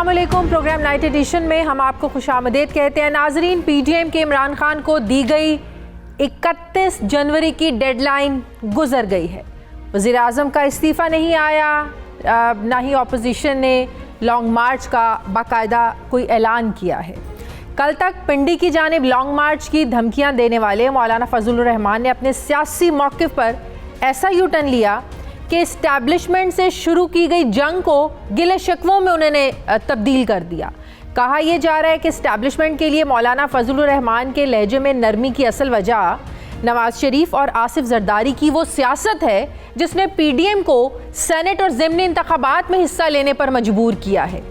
अस्सलाम वालेकुम। Programme night addition में हम आपको खुशामदीद कहते हैं। नाजरीन, पीडीएम के इमरान खान को दी गई 31 जनवरी की डेडलाइन गुजर गई है। वज़ीर आज़म का इस्तीफ़ा नहीं आया, ना ही अपोजिशन ने लॉन्ग मार्च का बाकायदा कोई ऐलान किया है। कल तक पिंडी की जानिब लॉन्ग मार्च की धमकियां देने वाले मौलाना फजलुर रहमान ने अपने सियासी मौक़िफ़ पर ऐसा यू टर्न लिया कि इस्टेब्लिशमेंट से शुरू की गई जंग को गिले शिकवों में उन्होंने तब्दील कर दिया। कहा यह जा रहा है कि इस्टेब्लिशमेंट के लिए मौलाना फजलुर रहमान के लहजे में नरमी की असल वजह नवाज शरीफ और आसिफ जरदारी की वो सियासत है जिसने पीडीएम को सेनेट और ज़िमनी इंतखाबात में हिस्सा लेने पर मजबूर किया है।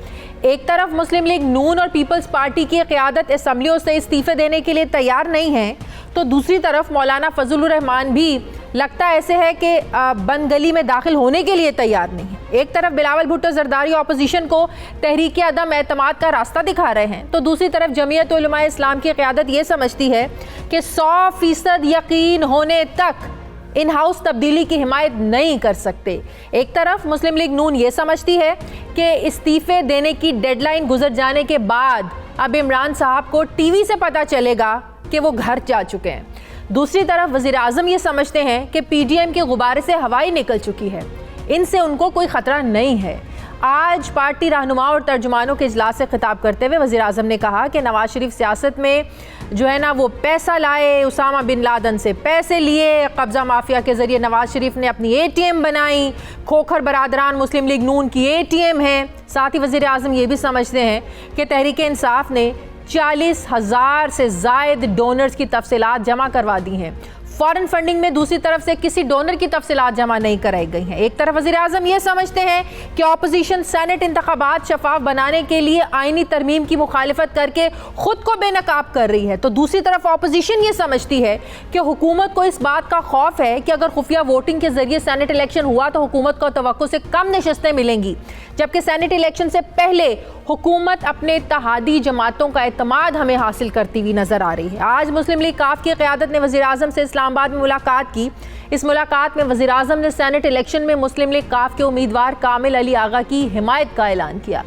एक तरफ मुस्लिम लीग नून और पीपल्स पार्टी की क़यादत असम्बलियों से इस्तीफ़े देने के लिए तैयार नहीं है, तो दूसरी तरफ मौलाना फजलुर रहमान भी लगता ऐसे है कि बंद गली में दाखिल होने के लिए तैयार नहीं है। एक तरफ बिलावल भुट्टो जरदारी अपोजिशन को तहरीक अदम एतमाद का रास्ता दिखा रहे हैं, तो दूसरी तरफ जमीयत उलमा इस्लाम की क़यादत ये समझती है कि 100% यकीन होने तक इन हाउस तब्दीली की हिमायत नहीं कर सकते। एक तरफ मुस्लिम लीग नून ये समझती है कि इस्तीफ़े देने की डेडलाइन गुजर जाने के बाद अब इमरान साहब को टीवी से पता चलेगा कि वो घर जा चुके हैं। दूसरी तरफ वज़ीर आज़म ये समझते हैं कि पीडीएम के गुब्बारे से हवाई निकल चुकी है, इनसे उनको कोई ख़तरा नहीं है। आज पार्टी रहनुमा और तर्जुमानों के इजलास से खिताब करते हुए वज़ीर आज़म ने कहा कि नवाज शरीफ सियासत में जो है ना वो पैसा लाए, उसामा बिन लादन से पैसे लिए, कब्ज़ा माफिया के ज़रिए नवाज शरीफ ने अपनी ATM बनाई, खोखर बरादरान मुस्लिम लीग नून की ATM है। साथ ही वज़ीर आज़म ये भी समझते हैं कि तहरीक इंसाफ ने 40,000 से ज़ायद डोनर्स की तफसीलात जमा करवा दी हैं। फॉरेन फंडिंग में दूसरी तरफ से किसी डोनर की तफसीलात जमा नहीं कराई गई हैं। एक तरफ वज़ीर आज़म ये समझते हैं कि अपोजिशन सेनेट इंतखाबात शफाफ बनाने के लिए आईनी तरमीम की मुखालिफत करके ख़ुद को बेनकाब कर रही है, तो दूसरी तरफ अपोजिशन ये समझती है कि हुकूमत को इस बात का खौफ है कि अगर खुफिया वोटिंग के ज़रिए सेनेट इलेक्शन हुआ तो हुकूमत को तवक्को से कम नशस्तें मिलेंगी, जबकि सेनेट इलेक्शन से पहले हुकूमत अपने इत्तेहादी जमातों का एतमाद हमें हासिल करती हुई नज़र आ रही है। आज मुस्लिम लीग काफ की क़यादत ने वज़ीर आज़म से इस्लामाबाद में मुलाकात की। इस मुलाकात में वज़ीर आज़म ने सेनेट इलेक्शन में मुस्लिम लीग काफ के उम्मीदवार कामिल अली आगा की हिमायत का ऐलान किया।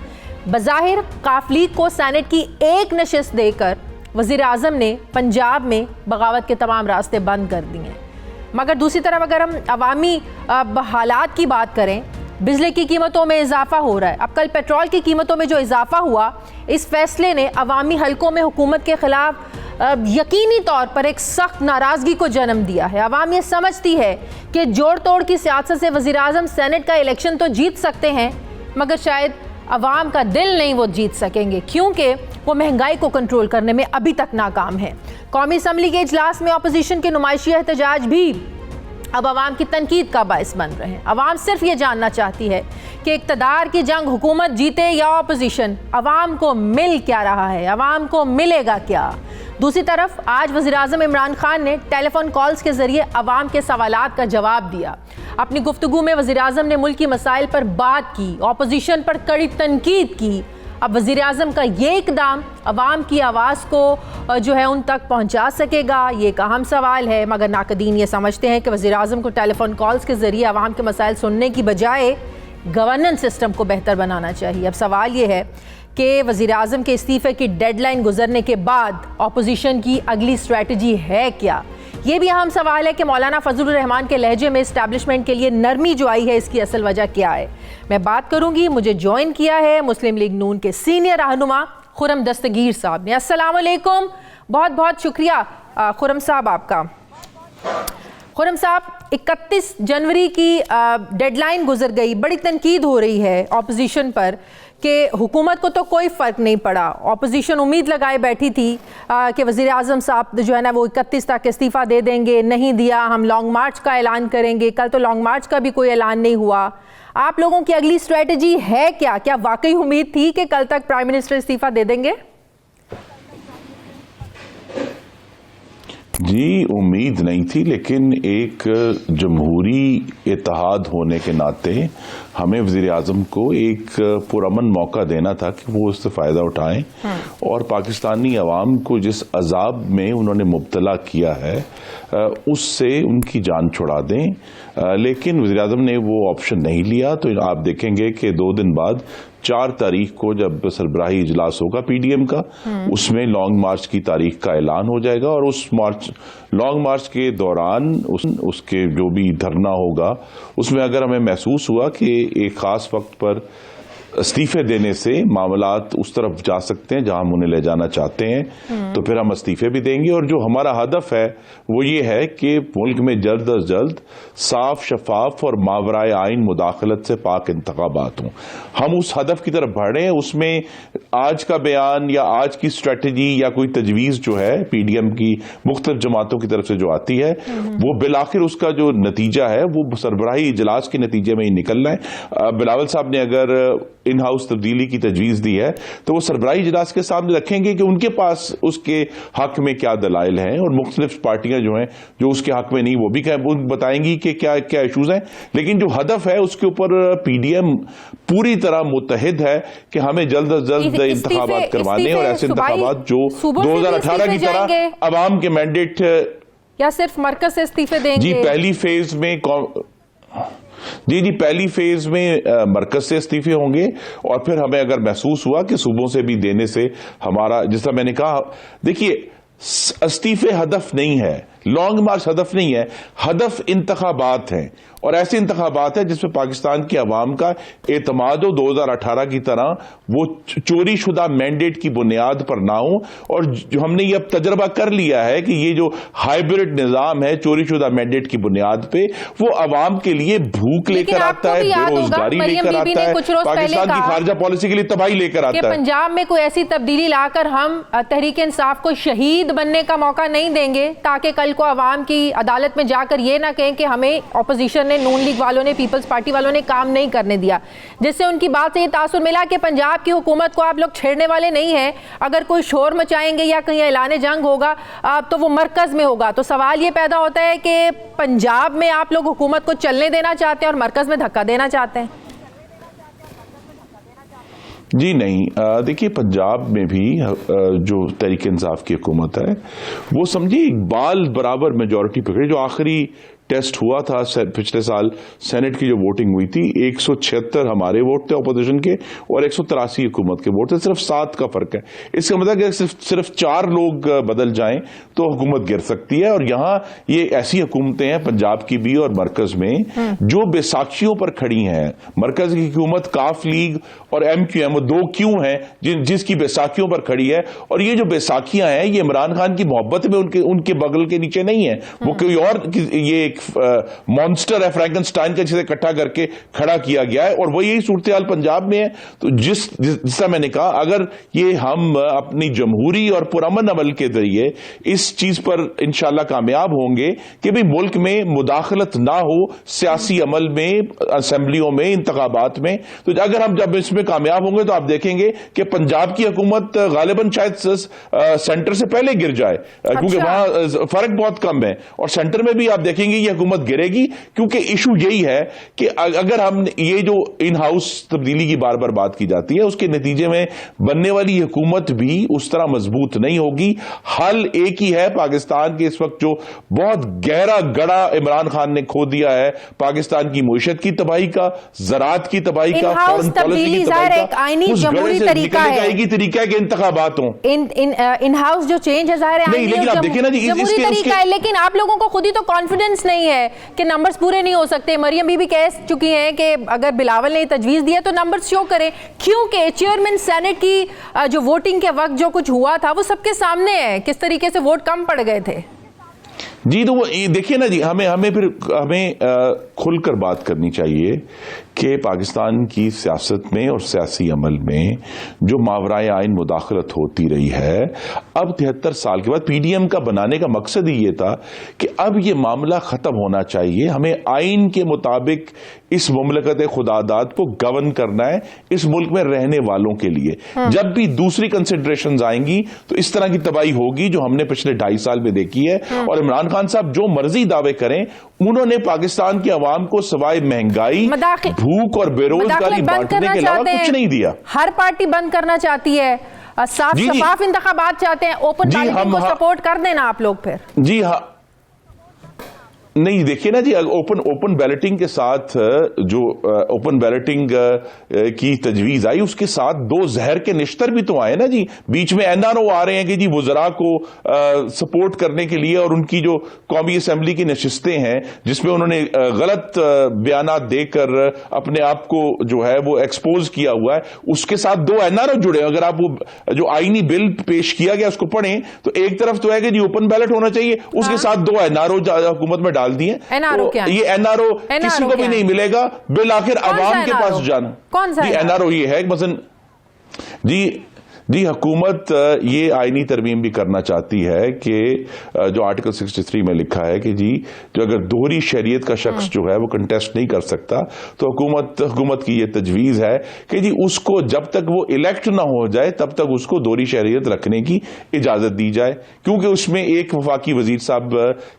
बज़ाहिर काफ लीग को सेनेट की एक नशिस्त देकर वज़ीर आज़म ने पंजाब में बगावत के तमाम रास्ते बंद कर दिए हैं। मगर दूसरी तरफ अगर हम अवामी हालात की बात करें, बिजली की कीमतों में इजाफा हो रहा है। अब कल पेट्रोल की कीमतों में जो इजाफा हुआ, इस फैसले ने अवामी हलकों में हुकूमत के खिलाफ यकीनी तौर पर एक सख्त नाराज़गी को जन्म दिया है। अवाम ये समझती है कि जोड़ तोड़ की सियासत से वज़ीर आज़म सेनेट का इलेक्शन तो जीत सकते हैं, मगर शायद अवाम का दिल नहीं वो जीत सकेंगे, क्योंकि वो महंगाई को कंट्रोल करने में अभी तक नाकाम है। कौमी असम्बली के इजलास में अपोजिशन के नुमाइशी एहतजाज भी अब अवाम की तनकीद का बायस बन रहे हैं। अवाम सिर्फ ये जानना चाहती है कि इक़्तिदार की जंग हुकूमत जीते या अपोजिशन, अवाम को मिल क्या रहा है, अवाम को मिलेगा क्या। दूसरी तरफ आज वज़ीर आज़म इमरान खान ने टेलीफोन कॉल्स के ज़रिए अवाम के सवालात का जवाब दिया। अपनी गुफ्तगू में वज़ीर आज़म ने मुल्की मसाइल पर बात की, अपोजिशन पर कड़ी तनकीद की। अब वज़ीर आज़म का ये इक़दाम अवाम की आवाज़ को जो है उन तक पहुँचा सकेगा, ये एक अहम सवाल है। मगर नाक़दीन ये समझते हैं कि वज़ीर आज़म को टेलीफोन कॉल्स के ज़रिए अवाम के मसाइल सुनने की बजाय गवर्नेंस सिस्टम को बेहतर बनाना चाहिए। अब सवाल ये है कि वज़ीर आज़म के इस्तीफ़े की डेडलाइन गुजरने के बाद अपोजिशन की अगली स्ट्रैटेजी है क्या। ये भी अहम सवाल है कि मौलाना फजलुर रहमान के लहजे में इस्टेब्लिशमेंट के लिए नरमी जो आई है, इसकी असल वजह क्या है। मैं बात करूंगी, मुझे ज्वाइन किया है मुस्लिम लीग नून के सीनियर रहनुमा खुर्रम दस्तगीर साहब ने। अस्सलाम वालेकुम, बहुत बहुत शुक्रिया खुर्रम साहब आपका। खुर्रम साहब, 31 जनवरी की डेडलाइन गुजर गई, बड़ी तनकीद हो रही है अपोजिशन पर कि हुकूमत को तो कोई फ़र्क नहीं पड़ा। अपोजिशन उम्मीद लगाए बैठी थी कि वज़ीर आज़म साहब जो है ना वो 31 तक इस्तीफ़ा दे देंगे, नहीं दिया, हम लॉन्ग मार्च का ऐलान करेंगे। कल तो लॉन्ग मार्च का भी कोई ऐलान नहीं हुआ। आप लोगों की अगली स्ट्रेटजी है क्या? क्या वाकई उम्मीद थी कि कल तक प्राइम मिनिस्टर इस्तीफ़ा दे देंगे? जी, उम्मीद नहीं थी, लेकिन एक जमहूरी इत्तेहाद होने के नाते हमें वज़ीर आज़म को एक पुरअमन मौका देना था कि वो उससे फ़ायदा उठाएं और पाकिस्तानी अवाम को जिस अजाब में उन्होंने मुब्तला किया है उससे उनकी जान छुड़ा दें। लेकिन वज़ीर आज़म ने वो ऑप्शन नहीं लिया, तो आप देखेंगे कि 2 दिन बाद 4 तारीख को जब सरबराही इजलास होगा पीडीएम का, उसमें लॉन्ग मार्च की तारीख का ऐलान हो जाएगा और उस लॉन्ग मार्च के दौरान उसके जो भी धरना होगा उसमें अगर हमें महसूस हुआ कि एक खास वक्त पर इस्तीफे देने से मामलात उस तरफ जा सकते हैं जहां हम उन्हें ले जाना चाहते हैं, तो फिर हम इस्तीफे भी देंगे। और जो हमारा हदफ है वो ये है कि मुल्क में जल्द अज जल्द साफ, शफाफ और मावराए आइन मुदाखलत से पाक इंतखाबात हों। हम उस हदफ की तरफ बढ़ रहे हैं। उसमें आज का बयान या आज की स्ट्रेटजी या कोई तजवीज़ जो है पीडीएम की मुख्तलिफ जमातों की तरफ से जो आती है वो बिलाखिर उसका जो नतीजा है वो सरबराही इजलास के नतीजे में ही निकलना है। बिलावल साहब ने अगर इन हाउस तब्दीली की तजवीज़ दी है तो वो सरबराही इजलास के सामने रखेंगे कि उनके पास उसके हक में क्या दलाइल हैं, और मुख्तलिफ पार्टियां जो हैं जो उसके हक में नहीं वो भी बताएंगी कि क्या क्या इशूज हैं। लेकिन जो हदफ है उसके ऊपर पीडीएम पूरी तरह मुतहिद है कि हमें जल्द अज जल्द इंतखाबात करवाने, और ऐसे इंतखाबात जो 2018 की तरह अवाम के मैंडेट, या सिर्फ मरकज से इस्तीफे देंगे? जी पहली फेज में मरकज से इस्तीफे होंगे, और फिर हमें अगर महसूस हुआ कि सूबों से भी देने से हमारा, जिस तरह मैंने कहा, देखिए इस्तीफे हदफ नहीं है, लॉन्ग मार्च हदफ नहीं है, हदफ इंतखाबात हैं, और ऐसे इंतखाबात है जिसमें पाकिस्तान की अवाम का एतमाद हो 2018 की तरह वो चोरी शुदा मैंडेट की बुनियाद पर ना हो। और जो हमने ये अब तजर्बा कर लिया है कि ये जो हाइब्रिड निजाम है चोरी शुदा मैंडेट की बुनियाद पे, वो अवाम के लिए भूख लेकर आता है, बेरोजगारी लेकर आता है, पाकिस्तान की खारजा पॉलिसी के लिए तबाही लेकर आता है। पंजाब में कोई ऐसी तब्दीली लाकर हम तहरीक इंसाफ को शहीद बनने का मौका नहीं देंगे, ताकि कल को अवाम की अदालत में जाकर ये ना कहें कि हमें ऑपोजिशन ने, नून लीग वालों ने, पीपल्स पार्टी वालों ने काम नहीं करने दिया, जिससे उनकी बात से ये तासुर मिला कि पंजाब की हुकूमत को आप लोग छेड़ने वाले नहीं हैं। अगर कोई शोर मचाएंगे या कहीं ऐलान जंग होगा तो वो मरकज में होगा। तो सवाल ये पैदा होता है कि पंजाब में आप लोग हुकूमत को चलने देना चाहते हैं और मरकज में धक्का देना चाहते हैं? जी नहीं, देखिए पंजाब में भी जो तहरीक इंसाफ की हुकूमत है वो समझिए बाल बराबर मेजॉरिटी पकड़ी। जो आखिरी टेस्ट हुआ था पिछले साल सेनेट की जो वोटिंग हुई थी, 176 हमारे वोट थे अपोजिशन के और 183 हुकूमत के वोट थे, सिर्फ 7 का फर्क है। इसका मतलब कि सिर्फ 4 लोग बदल जाएं तो हुकूमत गिर सकती है। और यहाँ ये ऐसी हुकूमतें हैं पंजाब की भी और मरकज में जो बेसाखियों पर खड़ी हैं। मरकज की हुकूमत काफ लीग और MQM, वो 2 क्यों हैं जिसकी बेसाखियों पर खड़ी है। और ये जो बेसाखियां हैं ये इमरान खान की मोहब्बत में उनके बगल के नीचे नहीं है, वो कोई और ये मॉन्स्टर है फ्रैंकनस्टाइन का जिसे इकट्ठा करके खड़ा किया गया है। और वो यही सूरत हाल पंजाब में है। तो जिससे मैंने कहा, अगर ये हम अपनी जमहूरी और पुरअमन अमल के जरिए इस चीज पर इंशाल्लाह कामयाब होंगे कि भी मुल्क में मुदाखलत ना हो सियासी अमल में, असेंबलियों में, इंतखाबात में, तो अगर हम जब इसमें कामयाब होंगे तो आप देखेंगे कि पंजाब की हुकूमत गालिबन शायद सेंटर से पहले गिर जाए, क्योंकि वहां फर्क बहुत कम है। और सेंटर में भी आप देखेंगे ये हुकूमत गिरेगी, क्योंकि इशू यही है कि अगर हम ये जो इन हाउस तब्दीली की बार बार बात की जाती है उसके नतीजे में बनने वाली हुकूमत भी उस तरह मजबूत नहीं होगी। हल एक ही है, पाकिस्तान के इस वक्त जो बहुत गहरा गड़ा इमरान खान ने खो दिया है, पाकिस्तान की मईशत की तबाही का, ज़राअत की तबाही का, फॉरेन पॉलिसी की तबाही का, उस गड़े से निकलने का एक ही तरीका है कि इंतखाबात हों। इन हाउस जो चेंज है ज़ाहिर है नहीं, लेकिन आप देखिए ना जी, जमहूरी तरीका है, लेकिन आप लोगों को खुद ही तो कॉन्फिडेंस नहीं है कि नंबर्स पूरे नहीं हो सकते। मरियम बीबी कह चुकी हैं कि अगर बिलावल ने तजवीज़ दिया तो नंबर्स शो करें, क्योंकि चेयरमैन सेनेट की जो वोटिंग के वक्त जो कुछ हुआ था वो सबके सामने है, किस तरीके से वोट कम पड़ गए थे। जी तो वो देखिए ना जी, हमें खुलकर बात करनी चाहिए कि पाकिस्तान की सियासत में और सियासी अमल में जो मावराए आइन मुदाखलत होती रही है, अब 73 साल के बाद पीडीएम का बनाने का मकसद ही ये था कि अब ये मामला खत्म होना चाहिए। हमें आइन के मुताबिक इस मुमलकत खुदादाद को गवर्न करना है इस मुल्क में रहने वालों के लिए। जब भी दूसरी कंसिडरेशंस आएंगी तो इस तरह की तबाही होगी जो हमने पिछले 2.5 साल में देखी है। और इमरान खान साहब जो मर्जी दावे करें, उन्होंने पाकिस्तान के अवाम को सवाए महंगाई, भूख और बेरोजगारी बांटने के अलावा कुछ नहीं दिया। हर पार्टी बंद करना चाहती है, साफ शफाफ इंतखाबात चाहते हैं, ओपन पार्लियामेंट को सपोर्ट कर देना आप लोग फिर। जी हाँ, नहीं, देखिए ना जी, ओपन बैलेटिंग के साथ जो ओपन बैलेटिंग की तजवीज आई, उसके साथ दो जहर के निश्तर भी तो आए ना जी। बीच में एनआरओ आ रहे हैं कि जी वुज़रा को सपोर्ट करने के लिए, और उनकी जो कौमी असेंबली की नशिस्तें हैं जिसमें उन्होंने गलत बयानात देकर अपने आप को जो है वो एक्सपोज किया हुआ है, उसके साथ दो एनआरओ जुड़े हैं। अगर आप वो जो आईनी बिल पेश किया गया उसको पढ़ें तो एक तरफ तो है कि जी ओपन बैलेट होना चाहिए, उसके साथ दो एनआरओ हुकूमत में डाल दिए। एनआरओ क्या? ये एनआरओ किसी को भी नहीं मिलेगा, बिल आखिर अवाम के पास जाना। कौन सा एनआरओ? ये है मसलन जी हुकूमत ये आईनी तरमीम भी करना चाहती है कि जो आर्टिकल 63 में लिखा है कि जी जो अगर दोहरी शरीयत का शख्स जो है वो कंटेस्ट नहीं कर सकता, तो हुकूमत की ये तजवीज़ है कि जी उसको जब तक वो इलेक्ट ना हो जाए तब तक उसको दोहरी शरीयत रखने की इजाजत दी जाए, क्योंकि उसमें एक वफाकी वजीर साहब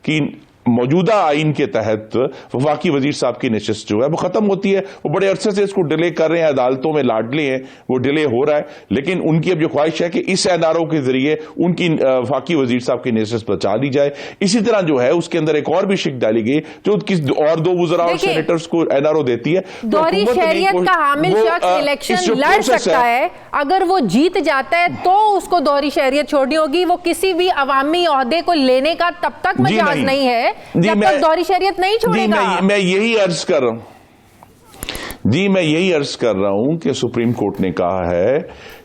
की मौजूदा आइन के तहत वफाकी वजीर साहब की नशिस्त जो है वो खत्म होती है। वो बड़े अरसे से इसको डिले कर रहे हैं, अदालतों में लाडले हैं, वो डिले हो रहा है, लेकिन उनकी अब जो ख्वाहिश है कि इस एनआरओ के जरिए उनकी वफाकी वजीर साहब की नशिस्त बचा दी जाए। इसी तरह जो है उसके अंदर एक और भी शिक डाली गई जो और दो वज़रा और सेनेटर्स को एनआरओ देती है। दोहरी शरीयत का हामिल शख्स इलेक्शन लड़ सकता है, अगर वो जीत जाता है तो उसको दोहरी शरीयत छोड़नी होगी। वो किसी भी अवामी ओहदे को लेने का तब तक मजाज नहीं है जब तक दोहरी शरीयत नहीं छोड़ेगा। मैं यही अर्ज कर रहा हूं जी, मैं यही अर्ज कर रहा हूं कि सुप्रीम कोर्ट ने कहा है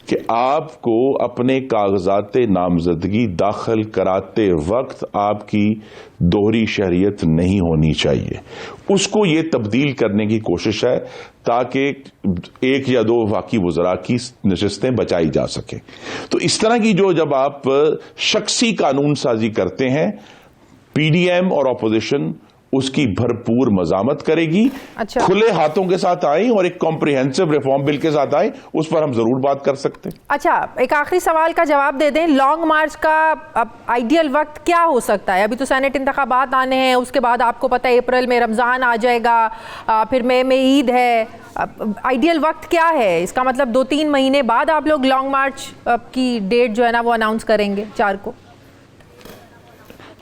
कि आपको अपने कागजात नामजदगी दाखिल कराते वक्त आपकी दोहरी शरीयत नहीं होनी चाहिए। उसको ये तब्दील करने की कोशिश है ताकि एक या दो वफाकी वज़रा की नशिस्तें बचाई जा सके। तो इस तरह की जो जब आप शख्सी कानून साजी करते हैं, पीडीएम और ऑपोजिशन उसकी भरपूर मजामत करेगी। अच्छा। खुले हाथों के साथ आए और एक कॉम्प्रिहेंसिव रिफॉर्म बिल के साथ आए, उस पर हम जरूर बात कर सकते हैं। अच्छा, एक आखिरी सवाल का जवाब दे दें, लॉन्ग मार्च का आइडियल वक्त क्या हो सकता है? अभी तो सेनेट इंतखाबात आने हैं, उसके बाद आपको पता है अप्रैल में रमजान आ जाएगा, फिर मई में ईद है। आइडियल वक्त क्या है? इसका मतलब 2-3 महीने बाद आप लोग लॉन्ग मार्च की डेट जो है ना वो अनाउंस करेंगे 4 को?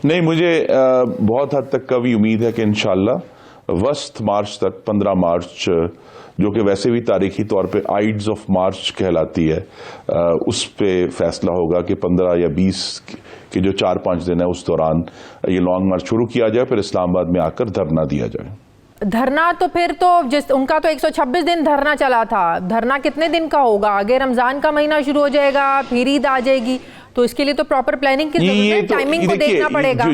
नहीं, मुझे बहुत हद तक कभी उम्मीद है कि इंशाअल्लाह वस्त मार्च तक, 15 मार्च जो कि वैसे भी तारीखी तौर पे आइड्स ऑफ मार्च कहलाती है, उस पे फैसला होगा कि 15 या 20 के जो 4-5 दिन है उस दौरान ये लॉन्ग मार्च शुरू किया जाए, फिर इस्लामाबाद में आकर धरना दिया जाए। धरना तो फिर तो उनका तो 126 दिन धरना चला था, धरना कितने दिन का होगा? आगे रमजान का महीना शुरू हो जाएगा, फिर ईद आ जाएगी, तो इसके लिए तो प्रॉपर प्लानिंग की जरूरत है, टाइमिंग को देखना पड़ेगा।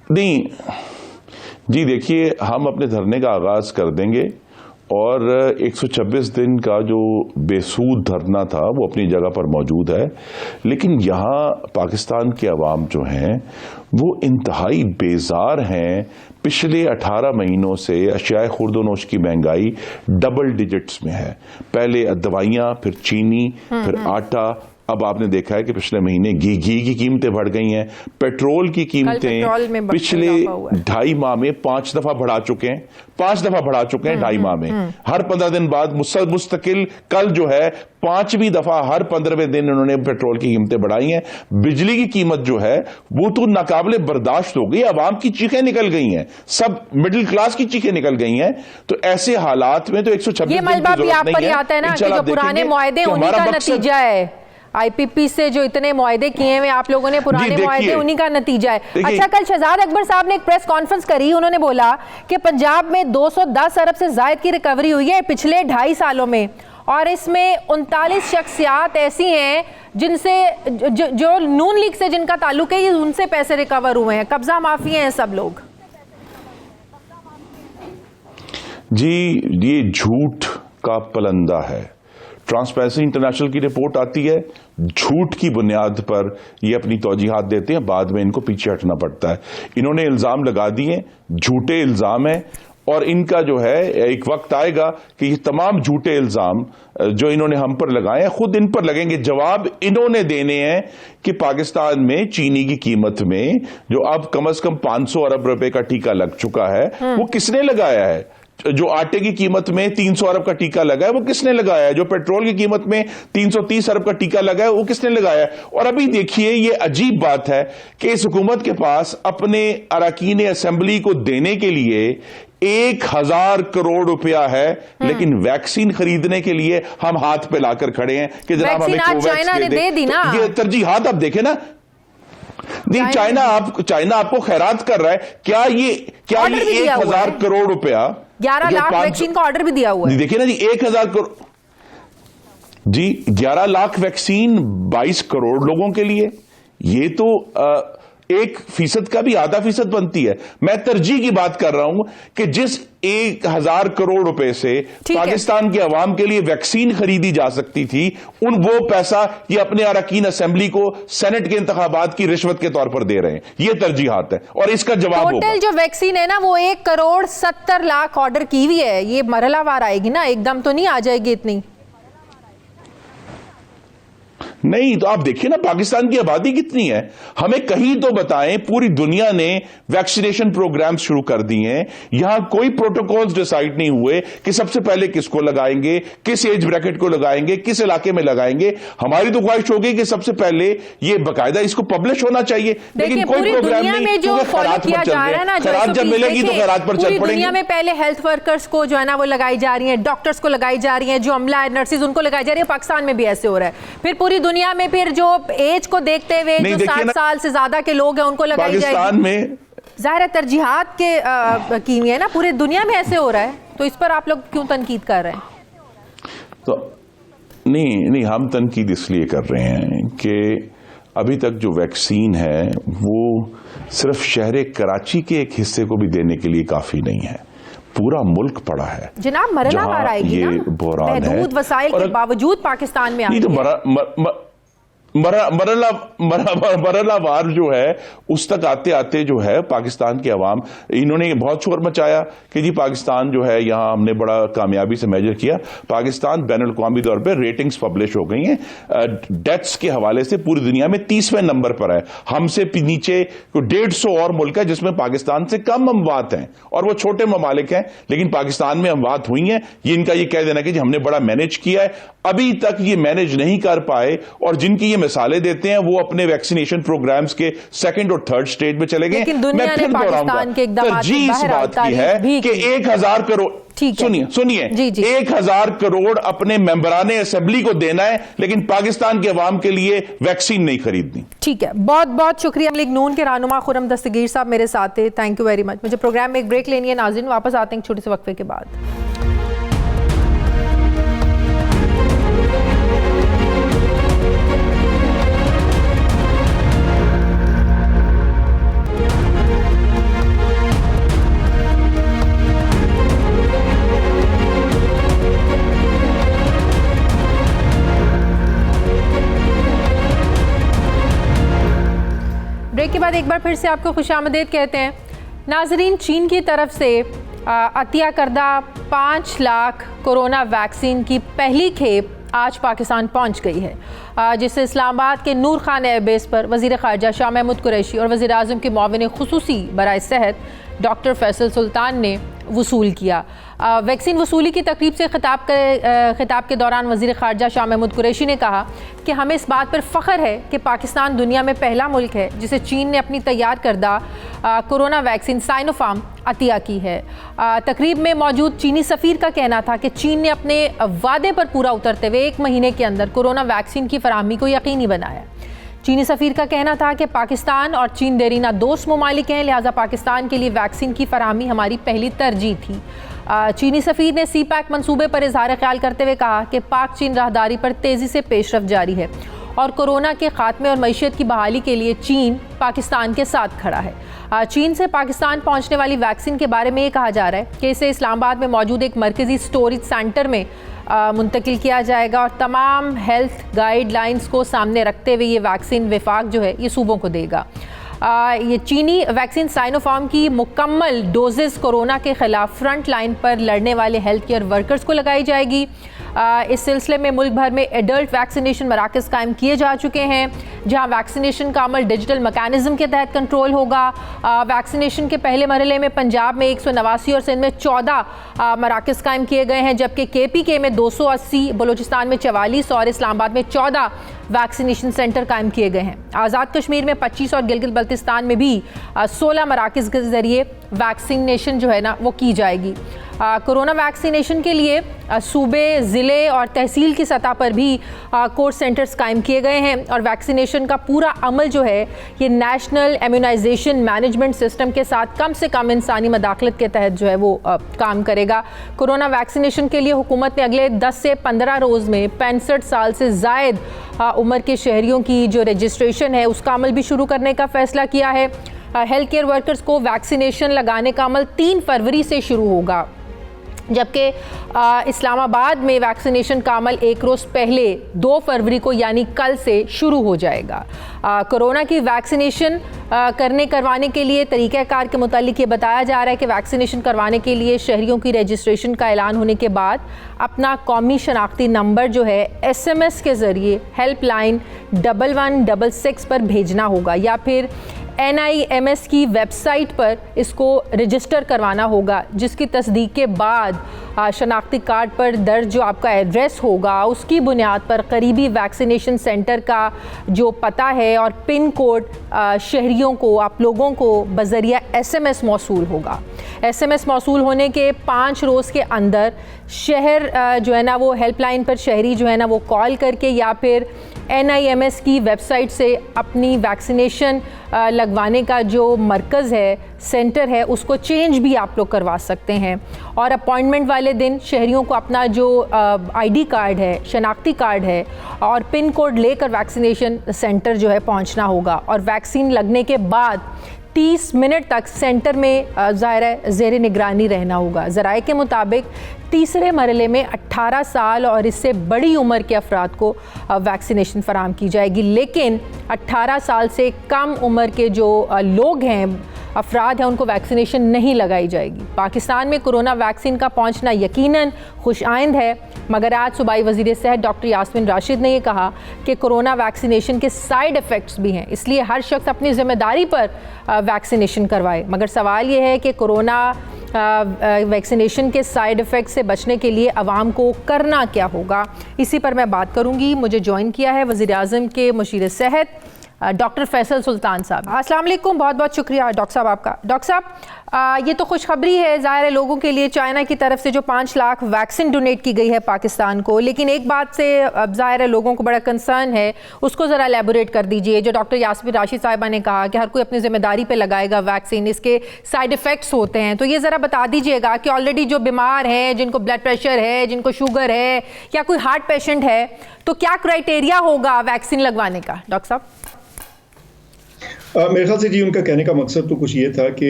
नहीं जी, देखिए हम अपने धरने का आगाज कर देंगे और 126 दिन का जो बेसूद धरना था वो अपनी जगह पर मौजूद है, लेकिन यहाँ पाकिस्तान के अवाम जो हैं वो इंतहाई बेजार हैं। पिछले 18 महीनों से अशियाए खुर्दोनोश की महंगाई डबल डिजिट्स में है। पहले दवाइयाँ, फिर चीनी, फिर आटा, अब आपने देखा है कि पिछले महीने घी की कीमतें बढ़ गई हैं। पेट्रोल की कीमतें पिछले 2.5 माह में 5 दफा बढ़ा चुके हैं, 5 दफा बढ़ा चुके हैं 2.5 माह में। हर 15 दिन बाद मुस्तकिल कल जो है 5वीं दफा हर 15वें दिन उन्होंने पेट्रोल की कीमतें बढ़ाई हैं। बिजली की कीमत जो है वो तो नाकाबिले बर्दाश्त हो गई, आवाम की चीखें निकल गई हैं, सब मिडिल क्लास की चीखें निकल गई हैं। तो ऐसे हालात में तो 126 दिन की जरूरत नहीं है। आता है ना कि जो पुराने मुआहदे उन्हीं का नतीजा है। आईपीपी से जो इतने मुआहदे किए हुए आप लोगों ने, पुराने मुआहदे उन्हीं का नतीजा है। अच्छा, कल शहजाद अकबर साहब ने एक प्रेस कॉन्फ्रेंस करी, उन्होंने बोला कि पंजाब में 210 अरब से ज्यादा की रिकवरी हुई है पिछले 2.5 सालों में, और इसमें 39 शख्सियात ऐसी हैं जिनसे जो नून लीग से जिनका ताल्लुक है, उनसे पैसे रिकवर हुए हैं, कब्जा माफी हैं सब लोग। जी ये झूठ का पलंदा है। ट्रांसपेरेंसी इंटरनेशनल की रिपोर्ट आती है, झूठ की बुनियाद पर ये अपनी तौजीहात देते हैं, बाद में इनको पीछे हटना पड़ता है। इन्होंने इल्जाम लगा दिए, झूठे इल्जाम है, और इनका जो है एक वक्त आएगा कि ये तमाम झूठे इल्जाम जो इन्होंने हम पर लगाए हैं खुद इन पर लगेंगे। जवाब इन्होंने देने हैं कि पाकिस्तान में चीनी की कीमत में जो अब कम से कम 500 अरब रुपए का टीका लग चुका है वो किसने लगाया है। जो आटे की कीमत में 300 अरब का टीका लगा है वो किसने लगाया है? जो पेट्रोल की कीमत में 330 अरब का टीका लगा है वो किसने लगाया है? और अभी देखिए ये अजीब बात है कि इस हुकूमत के पास अपने अरकान असेंबली को देने के लिए 1000 करोड़ रुपया है, लेकिन वैक्सीन खरीदने के लिए हम हाथ पे लाकर खड़े हैं कि जनाब हमें चाइना ने दे दी ना। ये तरजीहात आप देखें ना, नहीं चाइना आपको खैरात कर रहा है। क्या ये 1000 करोड़ रुपया 11 लाख वैक्सीन का ऑर्डर भी दिया हुआ है। देखिए ना जी, 1000 करोड़ जी, 11 लाख वैक्सीन 22 करोड़ लोगों के लिए, ये तो 1% का भी आधा फीसद बनती है। मैं तरजीह की बात कर रहा हूं कि जिस 1000 करोड़ रुपए से पाकिस्तान के अवाम के लिए वैक्सीन खरीदी जा सकती थी, वो पैसा ये अपने अरकान असेंबली को सेनेट के इंतखाबात की रिश्वत के तौर पर दे रहे हैं। ये तरजीहात है और इसका जवाब टोटल जो वैक्सीन है ना वो 1 करोड़ 70 लाख ऑर्डर की हुई है। ये मरहलावार आएगी ना, एकदम तो नहीं आ जाएगी इतनी। नहीं तो आप देखिए ना पाकिस्तान की आबादी कितनी है, हमें कहीं तो बताएं। पूरी दुनिया ने वैक्सीनेशन प्रोग्राम शुरू कर दिए हैं, यहां कोई प्रोटोकॉल्स डिसाइड नहीं हुए कि सबसे पहले किसको लगाएंगे, किस एज ब्रैकेट को लगाएंगे, किस इलाके में लगाएंगे। हमारी तो ख्वाहिश होगी कि सबसे पहले ये बकायदा इसको पब्लिश होना चाहिए, लेकिन कोई प्रोग्राम नहीं। जो फॉलो किया जा रहा है ना, खैरात जब मिलेगी तो खैरात पर चल पड़ेंगे। दुनिया में पहले हेल्थ वर्कर्स को जो है ना वो लगाई जा रही है, डॉक्टर्स को लगाई जा रही है, जो अमला है नर्सिस उनको लगाई जा रही है। पाकिस्तान में भी ऐसे हो रहा है। फिर पूरी दुनिया में फिर जो एज को देखते हुए जो 60 साल से ज्यादा के लोग हैं उनको लगाई जाएगी। पाकिस्तान में जाहिर है तरजीहात के कीमी है ना, पूरी दुनिया में ऐसे हो रहा है, तो इस पर आप लोग क्यों तनकीद कर रहे हैं? तो नहीं हम तनकीद इसलिए कर रहे हैं कि अभी तक जो वैक्सीन है वो सिर्फ शहर कराची के एक हिस्से को भी देने के लिए काफी नहीं है, पूरा मुल्क पड़ा है। जनाब मरहलावार आएगी ना, महदूद वसाइल के बावजूद पाकिस्तान में नहीं तो मरहलावार जो है उस तक आते आते जो है पाकिस्तान के अवाम, इन्होंने बहुत शोर मचाया कि जी पाकिस्तान जो है यहां हमने बड़ा कामयाबी से मेजर किया। पाकिस्तान बैनुल-अक़वामी तौर पर रेटिंग्स पब्लिश हो गई हैं, डेथ्स के हवाले से पूरी दुनिया में 30वें नंबर पर है। हमसे नीचे 150 और मुल्क है जिसमें पाकिस्तान से कम अमवात हैं, और वो छोटे ममालिक हैं, लेकिन पाकिस्तान में अमवात हुई हैं। ये इनका ये कह देना कि जी हमने बड़ा मैनेज किया है, अभी तक ये मैनेज नहीं कर पाए। और जिनकी ये मिसालें देते हैं वो अपने वैक्सीनेशन प्रोग्राम्स के 2nd और 3rd स्टेज में चले गए। मैं फिर दोहराऊंगा, तरजीह इस बात की है कि 1000 करोड़, सुनिए 1000 करोड़ अपने मेंबराने असेंबली को देना है, लेकिन पाकिस्तान के अवाम के लिए वैक्सीन नहीं खरीदनी। ठीक है, बहुत बहुत शुक्रिया। लीग नून के रहनुमा खुर्रम दस्तगीर साहब मेरे साथ थे, थैंक यू वेरी मच। मुझे प्रोग्राम में एक ब्रेक लेनी है नाज़रीन, वापस आते हैं छोटे से वक्फे के बाद। ब्रेक के बाद एक बार फिर से आपको खुशामदीद कहते हैं। नाजरीन, चीन की तरफ से अतिया करदा 5 लाख कोरोना वैक्सीन की पहली खेप आज पाकिस्तान पहुंच गई है, जिसे इस्लामाबाद के नूर खान एयरबेस पर वज़ीर ख़ारजा शाह महमूद कुरैशी और वज़ीर आज़म के मुआविन खुसूसी बराए सेहत डॉक्टर फैसल सुल्तान ने वसूल किया। वैक्सीन वसूली की तकरीब से खिताब के दौरान वज़ीर ख़ारजा शाह महमूद कुरैशी ने कहा कि हमें इस बात पर फ़ख्र है कि पाकिस्तान दुनिया में पहला मुल्क है जिसे चीन ने अपनी तैयार करदा कोरोना वैक्सीन साइनोफार्म अतिया की है। तकरीब में मौजूद चीनी सफ़ीर का कहना था कि चीन ने अपने वादे पर पूरा उतरते हुए 1 महीने के अंदर कोरोना वैक्सीन की फराहमी को यकीनी बनाया। चीनी सफ़ीर का कहना था कि पाकिस्तान और चीन देरीना दोस्त ममालिक हैं, लिहाजा पाकिस्तान के लिए वैक्सीन की फराहमी हमारी पहली तरजीह थी। चीनी सफ़ीर ने CPAC मंसूबे पर इजहार ख्याल करते हुए कहा कि पाक चीन राहदारी पर तेज़ी से पेशरफ जारी है और कोरोना के खात्मे और मईशत की बहाली के लिए चीन पाकिस्तान के साथ खड़ा है। चीन से पाकिस्तान पहुंचने वाली वैक्सीन के बारे में ये कहा जा रहा है कि इसे इस्लामाबाद में मौजूद एक मरकज़ी स्टोरेज सेंटर में मुंतकिल किया जाएगा और तमाम हेल्थ गाइडलाइंस को सामने रखते हुए ये वैक्सीन विफाक जो है ये सूबों को देगा। ये चीनी वैक्सीन साइनोफार्म की मुकम्मल डोजेस कोरोना के खिलाफ फ्रंट लाइन पर लड़ने वाले हेल्थ केयर वर्कर्स को लगाई जाएगी। इस सिलसिले में मुल्क भर में एडल्ट वैक्सीनेशन मराकज़ कायम किए जा चुके हैं, जहां वैक्सीनेशन का अमल डिजिटल मैकेनिज्म के तहत कंट्रोल होगा। वैक्सीनेशन के पहले मरहले में पंजाब में 189 और सिंध में 14 मराकज़ कायम किए गए हैं, जबकि KPK में 280, बलूचिस्तान में 44 और इस्लामाबाद में 14 वैक्सीनेशन सेंटर कायम किए गए हैं। आज़ाद कश्मीर में 25 और गिलगित बल्तिस्तान में भी 16 मराकज़ के ज़रिए वैक्सीनेशन जो है ना वो की जाएगी। कोरोना वैक्सीनेशन के लिए सूबे, ज़िले और तहसील की सतह पर भी कोर सेंटर्स कायम किए गए हैं और वैक्सीनेशन का पूरा अमल जो है ये नेशनल इम्यूनाइजेशन मैनेजमेंट सिस्टम के साथ कम से कम इंसानी मदाखलत के तहत जो है वो काम करेगा। कोरोना वैक्सीनेशन के लिए हुकूमत ने अगले 10 से 15 रोज़ में 65 साल से ज़ायद उम्र के शहरियों की जो रजिस्ट्रेशन है उसका अमल भी शुरू करने का फ़ैसला किया है। हेल्थ केयर वर्कर्स को वैक्सीनेशन लगाने का अमल 3 फरवरी से शुरू होगा, जबकि इस्लामाबाद में वैक्सीनेशन का अमल एक रोज़ पहले 2 फरवरी को यानी कल से शुरू हो जाएगा। कोरोना की वैक्सीनेशन करवाने के लिए तरीक़ाकार के मुतालिक ये बताया जा रहा है कि वैक्सीनेशन करवाने के लिए शहरियों की रजिस्ट्रेशन का ऐलान होने के बाद अपना कौमी शनाख्ती नंबर जो है SMS के ज़रिए हेल्पलाइन 1166 पर भेजना होगा या फिर NIMS की वेबसाइट पर इसको रजिस्टर करवाना होगा, जिसकी तस्दीक के बाद शनाख्ती कार्ड पर दर्ज जो आपका एड्रेस होगा उसकी बुनियाद पर करीबी वैक्सीनेशन सेंटर का जो पता है और पिन कोड शहरियों को, आप लोगों को बज़रिया SMS मौसूल होगा। SMS मौसूल होने के 5 रोज़ के अंदर शहर जो है ना वो हेल्पलाइन पर शहरी जो है ना वो कॉल करके या फिर NIMS की वेबसाइट से अपनी वैक्सीनेशन लगवाने का जो मरकज़ है, सेंटर है, उसको चेंज भी आप लोग करवा सकते हैं। और अपॉइंटमेंट वाले दिन शहरियों को अपना जो ID कार्ड है, शनाख्ती कार्ड है और पिन कोड लेकर वैक्सीनेशन सेंटर जो है पहुंचना होगा और वैक्सीन लगने के बाद 30 मिनट तक सेंटर में ज़ाहिर है ज़ेर निगरानी रहना होगा। ज़राए के मुताबिक तीसरे मरहले में 18 साल और इससे बड़ी उम्र के अफराद को वैक्सीनेशन फराहम की जाएगी, लेकिन 18 साल से कम उम्र के जो लोग हैं, अफराद हैं, उनको वैक्सीनेशन नहीं लगाई जाएगी। पाकिस्तान में कोरोना वैक्सीन का पहुंचना यकीनन खुशाइंद है, मगर आज सूबाई वज़ीर सेहत डॉक्टर यास्मीन राशिद ने ये कहा कि कोरोना वैक्सीनेशन के साइड इफ़ेक्ट्स भी हैं, इसलिए हर शख्स अपनी ज़िम्मेदारी पर वैक्सीनेशन करवाए। मगर सवाल ये है कि कोरोना वैक्सीनेशन के साइड इफ़ेक्ट से बचने के लिए आवाम को करना क्या होगा, इसी पर मैं बात करूँगी। मुझे ज्वाइन किया है वज़ीर आज़म के मुशीर सेहत डॉक्टर फैसल सुल्तान साहब। अस्सलाम वालेकुम, बहुत बहुत शुक्रिया डॉक्टर साहब आपका। डॉक्टर साहब, ये तो खुशखबरी है ज़ाहिर है लोगों के लिए, चाइना की तरफ से जो 5 लाख वैक्सीन डोनेट की गई है पाकिस्तान को, लेकिन एक बात से अब ज़ाहिर है लोगों को बड़ा कंसर्न है, उसको ज़रा एलेबोरेट कर दीजिए। जो डॉक्टर यास्मीन राशिद साहिबा ने कहा कि हर कोई अपनी ज़िम्मेदारी पे लगाएगा वैक्सीन, इसके साइड इफ़ेक्ट्स होते हैं, तो ये ज़रा बता दीजिएगा कि ऑलरेडी जो बीमार हैं, जिनको ब्लड प्रेशर है, जिनको शुगर है या कोई हार्ट पेशेंट है, तो क्या क्राइटेरिया होगा वैक्सीन लगवाने का? डॉक्टर साहब मेरे ख्याल से जी उनका कहने का मकसद तो कुछ ये था कि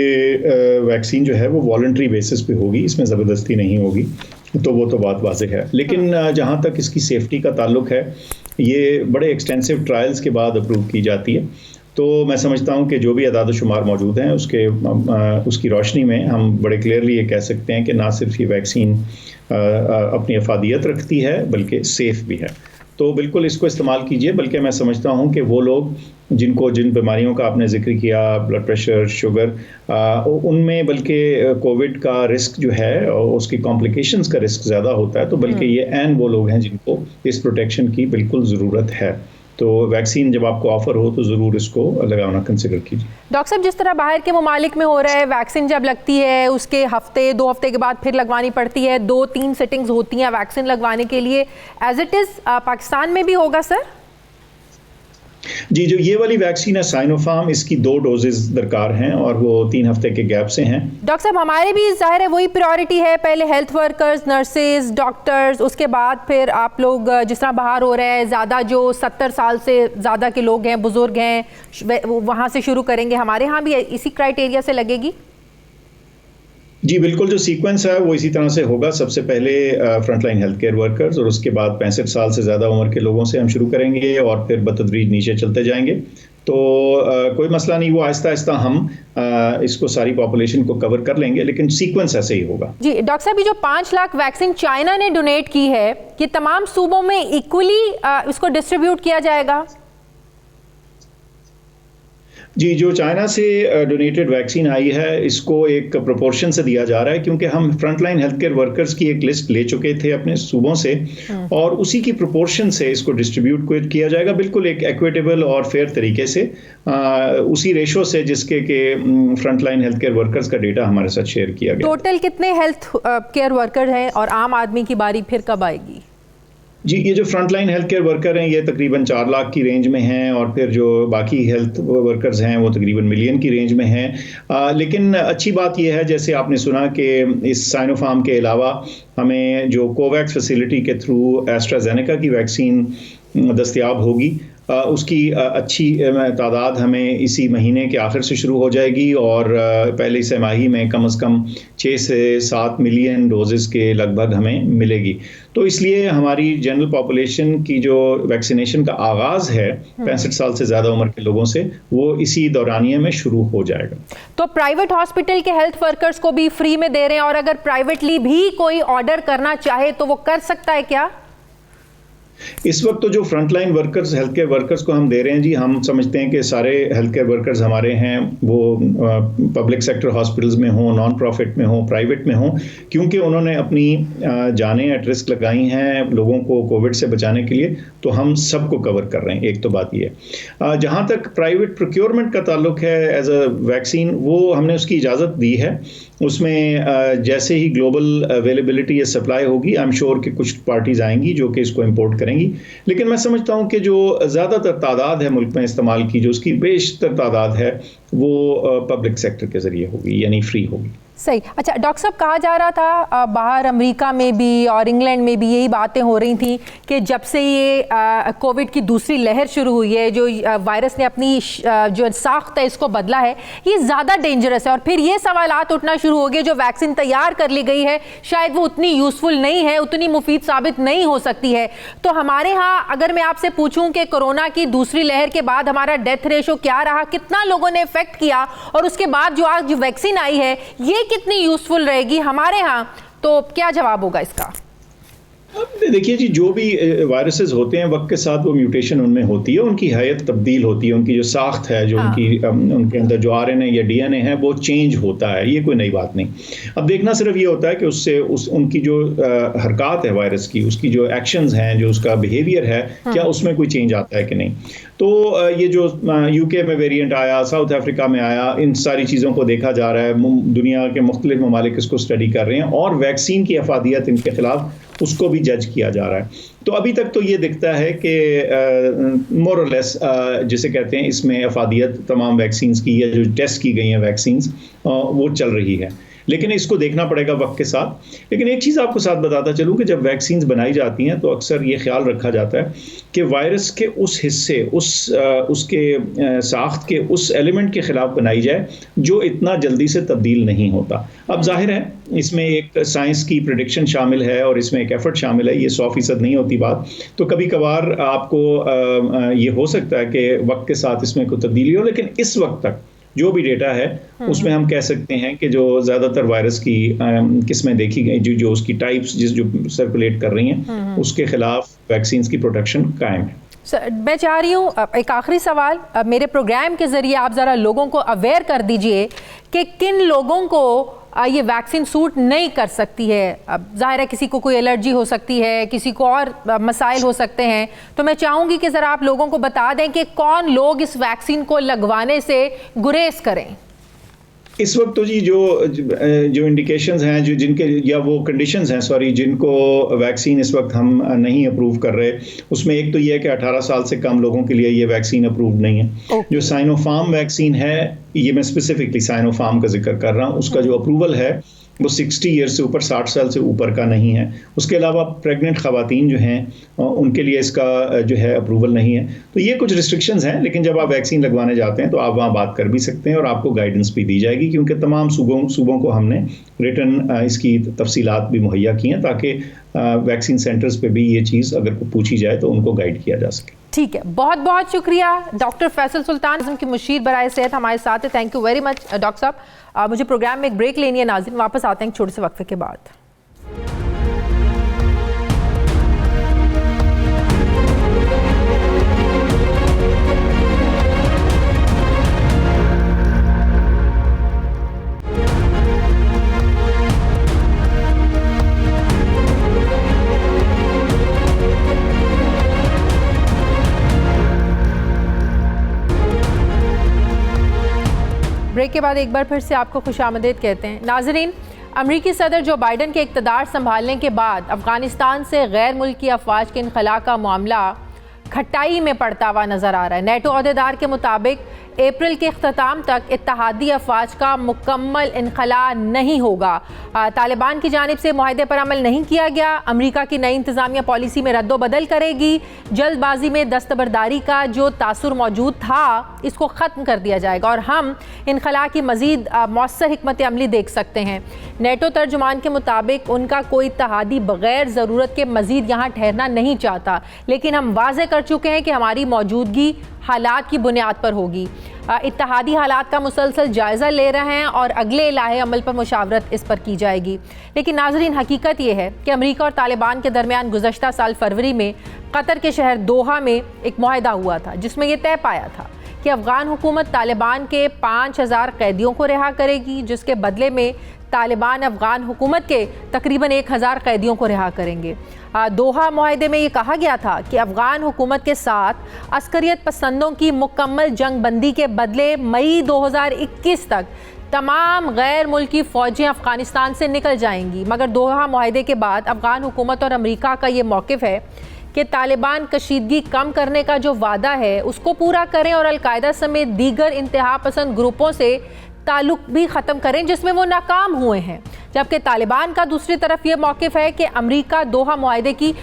वैक्सीन जो है वो वॉलंटरी बेसिस पे होगी, इसमें ज़बरदस्ती नहीं होगी, तो वो तो बात वाज़ेह है। लेकिन जहाँ तक इसकी सेफ्टी का ताल्लुक है, ये बड़े एक्सटेंसिव ट्रायल्स के बाद अप्रूव की जाती है। तो मैं समझता हूँ कि जो भी अदाद शुमार मौजूद हैं उसकी रोशनी में हम बड़े क्लियरली ये कह सकते हैं कि ना सिर्फ ये वैक्सीन अपनी अफादियत रखती है बल्कि सेफ़ भी है। तो बिल्कुल इसको इस्तेमाल कीजिए। बल्कि मैं समझता हूँ कि वो लोग जिन बीमारियों का आपने जिक्र किया, ब्लड प्रेशर, शुगर, उनमें बल्कि कोविड का रिस्क जो है उसकी कॉम्प्लिकेशंस का रिस्क ज़्यादा होता है, तो बल्कि ये ऐन वो लोग हैं जिनको इस प्रोटेक्शन की बिल्कुल ज़रूरत है। तो वैक्सीन जब आपको ऑफर हो तो ज़रूर इसको लगाना कंसिडर कीजिए। डॉक्टर साहब, जिस तरह बाहर के ममालिक में हो रहा है, वैक्सीन जब लगती है उसके हफ्ते 2 हफ्ते के बाद फिर लगवानी पड़ती है, 2-3 सिटिंग्स होती हैं वैक्सीन लगवाने के लिए, एज इट इज़ पाकिस्तान में भी होगा सर? जी, जो ये वाली वैक्सीन है साइनोफार्म, इसकी 2 डोजेस दरकार हैं और वो 3 हफ्ते के गैप से हैं। डॉक्टर साहब, हमारे भी ज़ाहिर है वही प्रायोरिटी है, पहले हेल्थ वर्कर्स, नर्सेज, डॉक्टर्स, उसके बाद फिर आप लोग जिस तरह बाहर हो रहे हैं, ज़्यादा जो 70 साल से ज़्यादा के लोग हैं, बुज़ुर्ग हैं, वहाँ से शुरू करेंगे। हमारे यहाँ भी इसी क्राइटेरिया से लगेगी? जी बिल्कुल, जो सीक्वेंस है वो इसी तरह से होगा। सबसे पहले फ्रंटलाइन हेल्थ केयर वर्कर्स और उसके बाद 65 साल से ज़्यादा उम्र के लोगों से हम शुरू करेंगे और फिर बतदरीज नीचे चलते जाएंगे। तो कोई मसला नहीं, वो आहिस्ता आहिस्ता हम इसको सारी पॉपुलेशन को कवर कर लेंगे, लेकिन सीक्वेंस ऐसे ही होगा। जी डॉक्टर साहब, ये जो 5 लाख वैक्सीन चाइना ने डोनेट की है, ये तमाम सूबों में इक्वली इसको डिस्ट्रीब्यूट किया जाएगा? जी, जो चाइना से डोनेटेड वैक्सीन आई है, इसको एक प्रोपोर्शन से दिया जा रहा है, क्योंकि हम फ्रंटलाइन हेल्थ केयर वर्कर्स की एक लिस्ट ले चुके थे अपने सूबों से, और उसी की प्रोपोर्शन से इसको डिस्ट्रीब्यूट किया जाएगा, बिल्कुल एक इक्विटेबल और फेयर तरीके से, उसी रेशो से जिसके के फ्रंटलाइन हेल्थ केयर वर्कर्स का डेटा हमारे साथ शेयर किया गया। टोटल कितने हेल्थ केयर वर्कर हैं और आम आदमी की बारी फिर कब आएगी? जी, ये जो फ्रंटलाइन हेल्थ केयर वर्कर हैं, ये तकरीबन 4 लाख की रेंज में हैं, और फिर जो बाकी हेल्थ वर्कर्स हैं वो तकरीबन मिलियन की रेंज में हैं। लेकिन अच्छी बात ये है, जैसे आपने सुना कि इस साइनोफार्म के अलावा हमें जो कोवैक्स फैसिलिटी के थ्रू एस्ट्राजेनेका की वैक्सीन दस्तयाब होगी, उसकी अच्छी तादाद हमें इसी महीने के आखिर से शुरू हो जाएगी, और पहली छमाही में कम से कम 6 से 7 मिलियन डोजेस के लगभग हमें मिलेगी। तो इसलिए हमारी जनरल पॉपुलेशन की जो वैक्सीनेशन का आगाज़ है 65 साल से ज़्यादा उम्र के लोगों से, वो इसी दौरानिए में शुरू हो जाएगा। तो प्राइवेट हॉस्पिटल के हेल्थ वर्कर्स को भी फ्री में दे रहे हैं, और अगर प्राइवेटली भी कोई ऑर्डर करना चाहे तो वो कर सकता है क्या? इस वक्त तो जो frontline workers health care workers को हम दे रहे हैं जी, हम समझते हैं कि सारे हेल्थ केयर वर्कर्स हमारे हैं वो पब्लिक सेक्टर हॉस्पिटल्स में हों, नॉन प्रॉफिट में हों, प्राइवेट में हों, क्योंकि उन्होंने अपनी जानें एट रिस्क लगाई हैं लोगों को कोविड से बचाने के लिए, तो हम सबको कवर कर रहे हैं। एक तो बात ये है। जहाँ तक प्राइवेट प्रोक्योरमेंट का ताल्लुक है एज अ वैक्सीन, वो हमने उसकी इजाज़त दी है। उसमें जैसे ही ग्लोबल अवेलेबिलिटी या सप्लाई होगी, आई एम श्योर कि कुछ पार्टीज़ आएंगी जो कि इसको इंपोर्ट करेंगी, लेकिन मैं समझता हूं कि जो ज़्यादातर तादाद है मुल्क में इस्तेमाल की, जो उसकी बेशतर तादाद है, वो पब्लिक सेक्टर के ज़रिए होगी, यानी फ्री होगी। सही। अच्छा डॉक्टर साहब, कहा जा रहा था बाहर अमेरिका में भी और इंग्लैंड में भी यही बातें हो रही थी कि जब से ये कोविड की दूसरी लहर शुरू हुई है, जो वायरस ने अपनी जो साख्त है इसको बदला है, ये ज़्यादा डेंजरस है, और फिर ये सवालात उठना शुरू हो गए, जो वैक्सीन तैयार कर ली गई है शायद वो उतनी यूज़फुल नहीं है, उतनी मुफीद साबित नहीं हो सकती है। तो हमारे यहाँ अगर मैं आपसे पूछूं कि कोरोना की दूसरी लहर के बाद हमारा डेथ रेशो क्या रहा, कितना लोगों ने इफेक्ट किया, और उसके बाद जो आज वैक्सीन आई है ये कितनी यूजफुल रहेगी हमारे यहाँ, तो क्या जवाब होगा इसका? देखिए जी, जो भी वायरसेस होते हैं वक्त के साथ वो म्यूटेशन उनमें होती है, उनकी हैयत तब्दील होती है, उनकी जो साख्त है, जो उनके अंदर जो आरएनए या डीएनए है वो चेंज होता है, ये कोई नई बात नहीं। अब देखना सिर्फ ये होता है कि उससे उनकी जो हरकत है वायरस की, उसकी जो एक्शंस हैं, जो उसका बिहेवियर है, क्या उसमें कोई चेंज आता है कि नहीं। तो ये जो यूके में वेरिएंट आया, साउथ अफ्रीका में आया, इन सारी चीज़ों को देखा जा रहा है, दुनिया के मुख्तलिफ ममालिक इसको स्टडी कर रहे हैं, और वैक्सीन की अफादियत इनके खिलाफ उसको भी जज किया जा रहा है। तो अभी तक तो ये दिखता है कि मोर और लेस जिसे कहते हैं, इसमें अफादियत तमाम वैक्सीन्स की या जो टेस्ट की गई हैं वैक्सीन्स, वो चल रही है, लेकिन इसको देखना पड़ेगा वक्त के साथ। लेकिन एक चीज़ आपको साथ बताता चलूँ कि जब वैक्सीन्स बनाई जाती हैं तो अक्सर ये ख्याल रखा जाता है कि वायरस के उस हिस्से, उसके साख्त के उस एलिमेंट के ख़िलाफ़ बनाई जाए जो इतना जल्दी से तब्दील नहीं होता। अब जाहिर है इसमें एक साइंस की प्रेडिक्शन शामिल है और इसमें एक एफर्ट शामिल है, ये 100% नहीं होती बात। तो कभी कभार आपको ये हो सकता है कि वक्त के साथ इसमें कोई तब्दीली हो, लेकिन इस वक्त तक जो भी डेटा है उसमें हम कह सकते हैं कि जो ज़्यादातर वायरस की किस्में देखी गई, जो उसकी टाइप्स जो सर्कुलेट कर रही हैं, उसके खिलाफ वैक्सीन की प्रोटेक्शन कायम है। सर, मैं चाह रही हूँ एक आखिरी सवाल, मेरे प्रोग्राम के ज़रिए आप ज़रा लोगों को अवेयर कर दीजिए कि किन लोगों को ये वैक्सीन सूट नहीं कर सकती है। अब जाहिर है किसी को कोई एलर्जी हो सकती है, किसी को और मसाइल हो सकते हैं, तो मैं चाहूँगी कि ज़रा आप लोगों को बता दें कि कौन लोग इस वैक्सीन को लगवाने से गुरेज करें। इस वक्त तो जी जो इंडिकेशंस हैं, जो जिनके या वो कंडीशंस हैं जिनको वैक्सीन इस वक्त हम नहीं अप्रूव कर रहे, उसमें एक तो ये है कि 18 साल से कम लोगों के लिए ये वैक्सीन अप्रूव नहीं है। जो साइनोफार्म वैक्सीन है, ये मैं स्पेसिफिकली साइनोफार्म का जिक्र कर रहा हूँ, उसका जो अप्रूवल है वो 60 ईयर से ऊपर 60 साल से ऊपर का नहीं है। उसके अलावा प्रेग्नेंट ख़वातीन जो हैं उनके लिए इसका जो है अप्रूवल नहीं है। तो ये कुछ रिस्ट्रिक्शंस हैं, लेकिन जब आप वैक्सीन लगवाने जाते हैं तो आप वहाँ बात कर भी सकते हैं और आपको गाइडेंस भी दी जाएगी, क्योंकि तमाम सूबों को हमने रिटर्न इसकी तफसीलात भी मुहैया की हैं ताकि वैक्सीन सेंटर्स पे भी ये चीज़ अगर पूछी जाए तो उनको गाइड किया जा सके। ठीक है, बहुत बहुत शुक्रिया डॉक्टर फैसल सुल्तान की मुशीर बराए सेहत हमारे साथ है। Thank you very much doctor साहब। मुझे प्रोग्राम में एक ब्रेक लेनी है नाज़रीन, वापस आते हैं एक छोटे से वक्फे के बाद। ब्रेक के बाद एक बार फिर से आपको खुशामदीद कहते हैं। नाजरीन, अमरीकी सदर जो बाइडन के इक़्तिदार संभालने के बाद अफ़गानिस्तान से गैर मुल्की अफवाज के इनखला का मामला खटाई में पड़ता हुआ नज़र आ रहा है। नेटो अहदेदार के मुताबिक अप्रैल के अख्ताम तक इत्तहादी अफवाज का मुकम्मल इनखला नहीं होगा। तालिबान की जानिब से मुआहदे पर अमल नहीं किया गया। अमरीका की नई इंतज़ामिया पॉलिसी में रद्दोबदल करेगी। जल्दबाजी में दस्तबरदारी का जो तासुर मौजूद था इसको ख़त्म कर दिया जाएगा और हम इनखला की मज़ीद मौसर हिकमत अमली देख सकते हैं। नेटो तर्जुमान के मुताबिक उनका कोई इत्तहादी बग़ैर ज़रूरत के मज़ीद यहाँ ठहरना नहीं चाहता, लेकिन हम वाज़े कर चुके हैं कि हमारी मौजूदगी हालात की बुनियाद पर होगी। इत्तहादी हालात का मुसलसल जायज़ा ले रहे हैं और अगले इलाहे अमल पर मुशावरत इस पर की जाएगी। लेकिन नाज़रीन, हकीकत यह है कि अमरीका और तालिबान के दरमियान गुज़श्ता साल फरवरी में कतर के शहर दोहा में एक मुआहदा हुआ था, जिसमें यह तय पाया था कि अफ़गान हुकूमत तालिबान के 5000 कैदियों को रिहा करेगी, जिसके बदले में तालिबान अफ़गान हुकूमत के तकरीबन 1000 कैदियों को रिहा करेंगे। दोहा मुआहदे में ये कहा गया था कि अफ़गान हुकूमत के साथ अस्करियत पसंदों की मुकम्मल जंग बंदी के बदले मई 2021 तक तमाम गैर मुल्की फ़ौजें अफ़गानिस्तान से निकल जाएंगी। मगर दोहा मुआहदे के बाद अफ़गान हुकूमत और अमरीका का ये मौक़िफ़ है कि तालिबान कशीदगी कम करने का जो वादा है उसको पूरा करें और अलकायदा समेत दीगर इंतहा पसंद ग्रुपों से ताल्लुक़ भी ख़त्म करें जिसमें वो नाकाम हुए हैं। जबकि तालिबान का दूसरी तरफ ये मौक़िफ़ है कि अमरीका दोहा मुआहदे की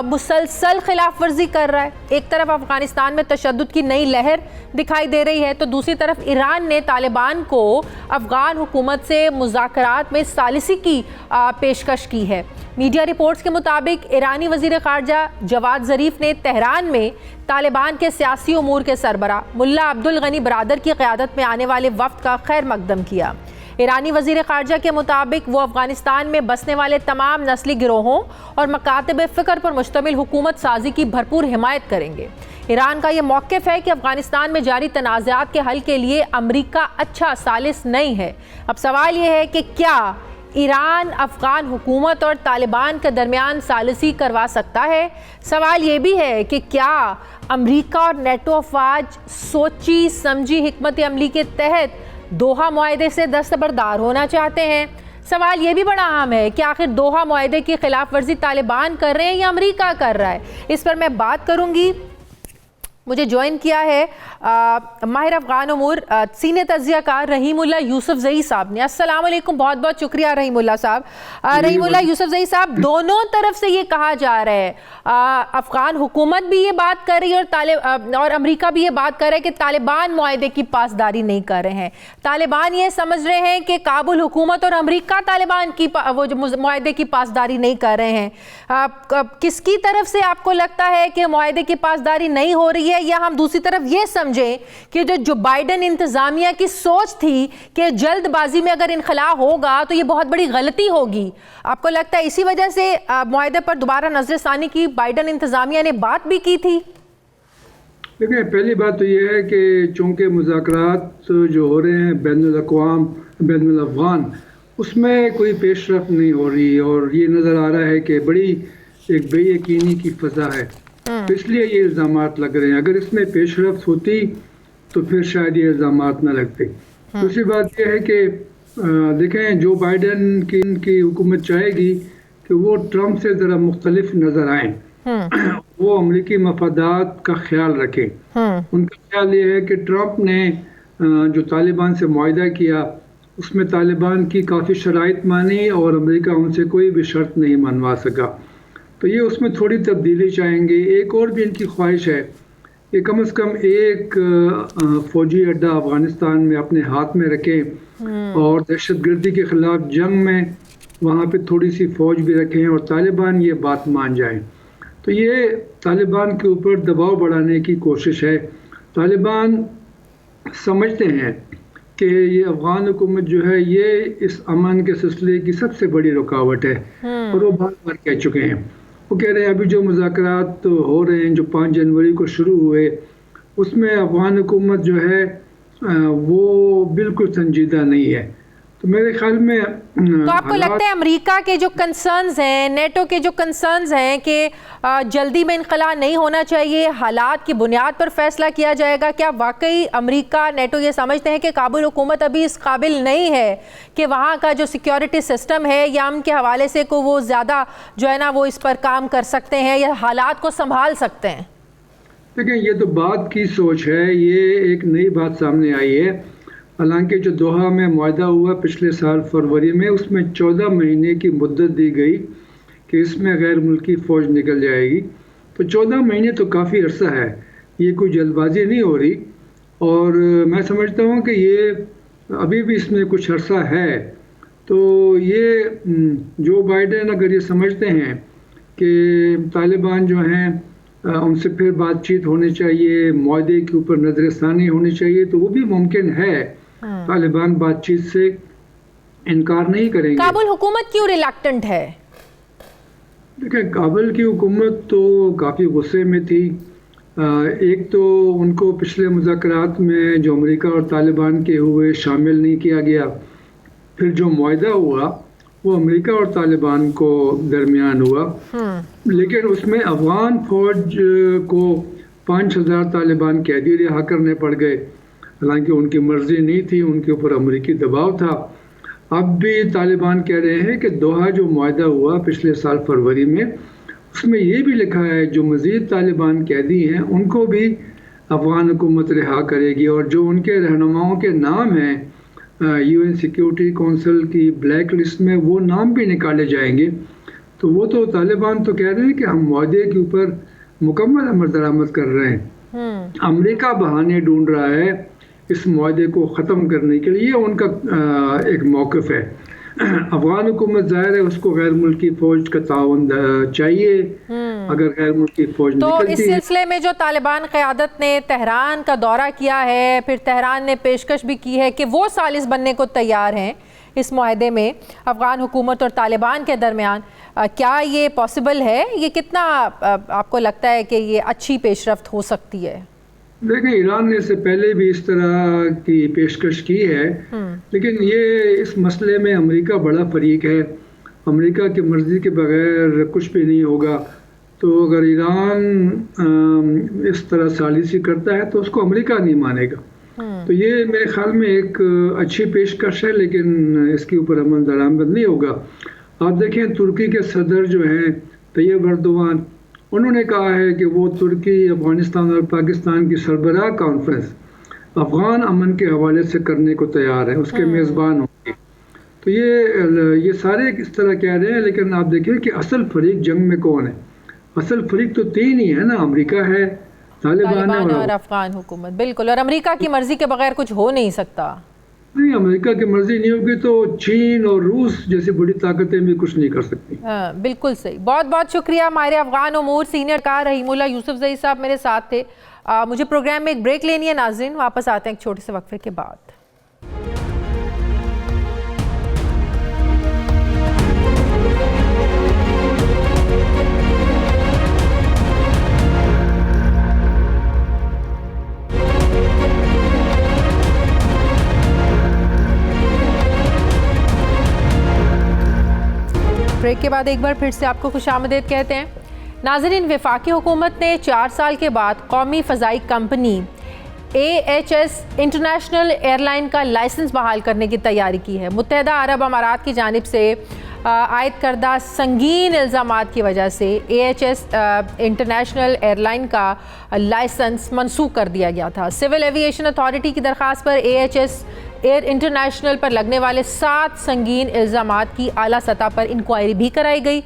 मुसलसल खिलाफ वर्जी कर रहा है। एक तरफ अफ़गानिस्तान में तशद्दुद की नई लहर दिखाई दे रही है तो दूसरी तरफ ईरान ने तालिबान को अफ़गान हुकूमत से मुज़ाकरात में सालिसी की पेशकश की है। मीडिया रिपोर्ट्स के मुताबिक ईरानी वज़ीर ख़ारजा जवाद ज़रीफ़ ने तेहरान में तालिबान के सियासी उमूर के सरबरा मुल्ला अब्दुल गनी बरादर की क़यादत में आने वाले वफ़द का खैर मकदम किया। ईरानी वज़ीर ख़ारजा के मुताबिक वो अफ़गानिस्तान में बसने वाले तमाम नस्ली गिरोहों और मकातब फ़िक्र पर मुश्तमिल हुकूमत साजी की भरपूर हिमायत करेंगे। ईरान का ये मौक़िफ़ है कि अफ़गानिस्तान में जारी तनाज़ात के हल के लिए अमरीका अच्छा सालिस नहीं है। अब सवाल ये है कि क्या ईरान अफ़गान हुकूमत और तालिबान के दरमियान सालिसी करवा सकता है? सवाल ये भी है कि क्या अमरीका और नेटो अफवाज सोची समझी हिकमत अमली के तहत दोहा मुआहदे से दस्तबरदार होना चाहते हैं? सवाल ये भी बड़ा अहम है कि आखिर दोहा मुआहदे की खिलाफ वर्जी तालिबान कर रहे हैं या अमरीका कर रहा है? इस पर मैं बात करूंगी। मुझे ज्वाइन किया है माहिर अफ़गान उमूर सीनियर तज्ज़ियाकार रहीमुल्लाह यूसुफ़ज़ई साहब ने। अस्सलाम वालेकुम, बहुत बहुत शुक्रिया रहीमुल्लाह साहब। रहीमुल्लाह यूसुफ़ज़ई साहब, दोनों तरफ से ये कहा जा रहा है, अफ़गान हुकूमत भी ये बात कर रही है और अमरीका भी ये बात कर रहा है कि तालिबान मुआहदे की पासदारी नहीं कर रहे हैं। तालिबान ये समझ रहे हैं कि काबुल हुकूमत और अमरीका तालिबान की वो जो मुआहदे की पासदारी नहीं कर रहे हैं। किसकी तरफ से आपको लगता है कि मुआहदे की पासदारी नहीं हो रही है, या हम दूसरी तरफ ये समझें कि जो बाइडन इंतजामिया की सोच थी कि जल्दबाजी में अगर इनखला होगा तो ये बहुत बड़ी गलती होगी? आपको लगता है इसी वजह से मुआहदे पर दोबारा नजरसानी की बाइडन इंतजामिया ने बात भी की थी? देखिए, पहली बात तो ये है कि चूंकि मुज़ाकरात जो हो रहे हैं बैनुल अक़वाम बैनुल अफ़गान, उसमें कोई पेशरफ नहीं हो रही और ये नज़र आ रहा है कि बड़ी एक बेयकीनी की फ़ज़ा है, तो इसलिए ये इल्ज़ामात लग रहे हैं। अगर इसमें पेशरफ्त होती तो फिर शायद ये इल्ज़ामात न लगते। दूसरी बात यह है कि देखें, जो बाइडन की हुकूमत चाहेगी कि वो ट्रंप से ज़रा मुख्तलिफ नज़र आएँ, वो अमरीकी मफादात का ख्याल रखें। उनका ख्याल ये है कि ट्रंप ने जो तालिबान से मुआहदा किया उसमें तालिबान की काफ़ी शराइत मानी और अमेरिका उनसे कोई भी शर्त नहीं मनवा सका। तो ये उसमें थोड़ी तब्दीली चाहेंगे। एक और भी इनकी ख्वाहिश है कि कम से कम एक फ़ौजी अड्डा अफ़गानिस्तान में अपने हाथ में रखें और दहशतगर्दी के ख़िलाफ़ जंग में वहाँ पे थोड़ी सी फ़ौज भी रखें और तालिबान ये बात मान जाएं। तो ये तालिबान के ऊपर दबाव बढ़ाने की कोशिश है। तालिबान समझते हैं कि ये अफ़गान हुकूमत जो है ये इस अमन के सिलसिले की सबसे बड़ी रुकावट है और वो बार बार कह चुके हैं। वो कह रहे हैं अभी जो मुज़ाकरात हो रहे हैं जो 5 जनवरी को शुरू हुए उसमें अफ़गान हुकूमत जो है वो बिल्कुल संजीदा नहीं है। तो मेरे ख्याल में तो आपको लगता है अमेरिका के जो कंसर्न्स हैं, नेटो के जो कंसर्न्स हैं कि जल्दी में इनक़ला नहीं होना चाहिए, हालात की बुनियाद पर फैसला किया जाएगा, क्या वाकई अमेरिका नेटो ये समझते हैं कि काबुल हुकूमत अभी इस काबिल नहीं है कि वहाँ का जो सिक्योरिटी सिस्टम है या उनके हवाले से को वो ज़्यादा जो है ना वो इस पर काम कर सकते हैं या हालात को संभाल सकते हैं? देखिए ये तो बात की सोच है, ये एक नई बात सामने आई है। हालांकि जो दोहा में मुआहदा हुआ पिछले साल फरवरी में उसमें 14 महीने की मुद्दत दी गई कि इसमें गैर मुल्की फ़ौज निकल जाएगी। तो 14 महीने तो काफ़ी अरसा है, ये कोई जल्दबाजी नहीं हो रही और मैं समझता हूँ कि ये अभी भी इसमें कुछ अरसा है। तो ये जो बाइडेन अगर ये समझते हैं कि तालिबान जो हैं उनसे फिर बातचीत होनी चाहिए, मुआहदे के ऊपर नज़रसानी होनी चाहिए, तो वो भी मुमकिन है। तालिबान बातचीत से इनकार नहीं करेंगे। काबुल हुकूमत क्यों रिलक्टेंट है? देखिए काबुल की हुकूमत तो काफ़ी गुस्से में थी। एक तो उनको पिछले मुज़ाकरात में जो अमेरिका और तालिबान के हुए शामिल नहीं किया गया, फिर जो मुआहदा हुआ वो अमेरिका और तालिबान को दरमियान हुआ, लेकिन उसमें अफ़गान फ़ौज को 5000 तालिबान कैदी रिहा करने पड़ गए। हालांकि उनकी मर्ज़ी नहीं थी, उनके ऊपर अमेरिकी दबाव था। अब भी तालिबान कह रहे हैं कि दोहा जो मुआहदा हुआ पिछले साल फरवरी में उसमें ये भी लिखा है जो मज़ीद तालिबान कैदी हैं उनको भी अफ़गान हुकूमत रिहा करेगी और जो उनके रहनुमाओं के नाम हैं UN सिक्योरिटी कौंसिल की ब्लैक लिस्ट में वो नाम भी निकाले जाएंगे। तो वो तो तालिबान तो कह रहे हैं कि हम मुआहदे के ऊपर मुकम्मल अमल दरामद कर रहे हैं। अमेरिका बहाने ढूंढ रहा है इस मुआहदे को ख़त्म करने के लिए, उनका एक मौक़िफ़ है। अफ़गान हुकूमत ज़ाहिर है उसको गैर मुल्की फ़ौज का ताउन चाहिए। अगर गैर मुल्की फ़ौज तो इस सिलसिले में जो तालिबान क़यादत ने तेहरान का दौरा किया है, फिर तेहरान ने पेशकश भी की है कि वो सालिस बनने को तैयार हैं इस मुआहदे में अफ़गान हुकूमत और तालिबान के दरमियान, क्या ये पॉसिबल है? ये कितना आपको लगता है कि ये अच्छी पेशरफ्त हो सकती है? देखिए ईरान ने इससे पहले भी इस तरह की पेशकश की है, लेकिन ये इस मसले में अमेरिका बड़ा फरीक है। अमेरिका की मर्ज़ी के बगैर कुछ भी नहीं होगा। तो अगर ईरान इस तरह सालिसी करता है तो उसको अमेरिका नहीं मानेगा। तो ये मेरे ख्याल में एक अच्छी पेशकश है, लेकिन इसके ऊपर अमल दरामद नहीं होगा। आप देखें तुर्की के सदर जो हैं तैयब अर्दोगान, उन्होंने कहा है कि वो तुर्की, अफ़गानिस्तान और पाकिस्तान की सरबराह कॉन्फ्रेंस अफ़गान अमन के हवाले से करने को तैयार है, उसके मेज़बान होंगे। तो ये सारे इस तरह कह रहे हैं, लेकिन आप देखिए कि असल फरीक जंग में कौन है? असल फरीक तो 3 ही है ना, अमेरिका है, तालिबान और अफ़गान हुकूमत। बिल्कुल, और अमेरिका की मर्ज़ी के बगैर कुछ हो नहीं सकता। नहीं, अमेरिका की मर्जी नहीं होगी तो चीन और रूस जैसी बड़ी ताकतें भी कुछ नहीं कर सकती। बिल्कुल सही। बहुत बहुत शुक्रिया। हमारे अफ़गान उमूर सीनियर कार रहीमुल्लाह यूसुफ़ज़ई साहब मेरे साथ थे। मुझे प्रोग्राम में एक ब्रेक लेनी है नाज़रीन, वापस आते हैं एक छोटे से वक्फे के बाद। ब्रेक के बाद एक बार फिर से आपको खुशामदीद कहते हैं। नाज़रीन, वफाकी हुकूमत ने 4 साल के बाद कौमी फ़ज़ाई कंपनी AHS इंटरनेशनल एयरलाइन का लाइसेंस बहाल करने की तैयारी की है। मुत्तहदा अरब अमारात की जानिब से आयद करदा संगीन इल्ज़ामात की वजह से AHS इंटरनेशनल एयरलाइन का लाइसेंस मनसूख कर दिया गया था। सिविल एविएशन अथॉरिटी की दरख्वास्त पर AHS एयर इंटरनेशनल पर लगने वाले 7 संगीन इल्ज़ामात की आला सतह पर इंक्वायरी भी कराई गई।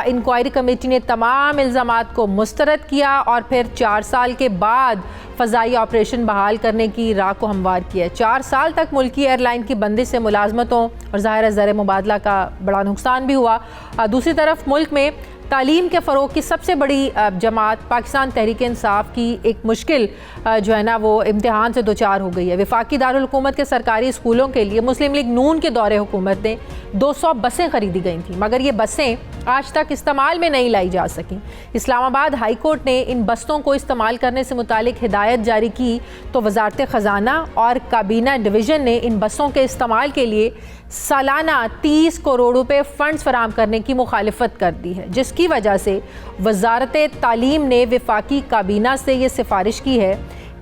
इंक्वायरी कमेटी ने तमाम इल्ज़ामात को मुस्तरद किया और फिर 4 साल के बाद फ़ज़ाई ऑपरेशन बहाल करने की राह को हमवार किया। 4 साल तक मुल्की एयरलाइन की बंदिश से मुलाजमतों और ज़ाहिर ज़र मुबादला का बड़ा नुकसान भी हुआ। दूसरी तरफ मुल्क में तालीम के फ़रोग की सबसे बड़ी जमात पाकिस्तान तहरीक इंसाफ की एक मुश्किल जो है ना वो इम्तिहान से दोचार हो गई है। वफाकी दारुल हुकूमत के सरकारी स्कूलों के लिए मुस्लिम लीग नून के दौरे हुकूमत ने 200 बसें खरीदी गई थीं, मगर ये बसें आज तक इस्तेमाल में नहीं लाई जा सकीं। इस्लामाबाद हाई कोर्ट ने इन बसों को इस्तेमाल करने से मुतालिक हिदायत जारी की तो वजारत ख़जाना और काबीना डिवीज़न ने इन बसों के इस्तेमाल के लिए सालाना 30 करोड़ रुपए फ़ंड्स फराहम करने की मुखालिफत कर दी है, जिसकी वजह से वजारत तालीम ने वफाकी काबीना से ये सिफारिश की है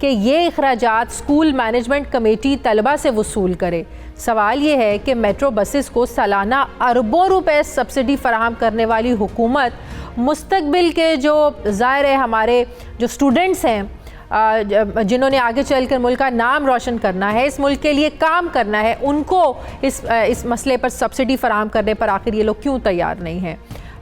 कि ये अखराजात स्कूल मैनेजमेंट कमेटी तलबा से वसूल करे। सवाल ये है कि मेट्रो बसेस को सालाना अरबों रुपए सब्सिडी फराहम करने वाली हुकूमत मुस्तकबिल के जो ज़ाहिर है हमारे जो स्टूडेंट्स हैं जिन्होंने आगे चलकर मुल्क का नाम रोशन करना है, इस मुल्क के लिए काम करना है, उनको इस मसले पर सब्सिडी फराहम करने पर आखिर ये लोग क्यों तैयार नहीं हैं?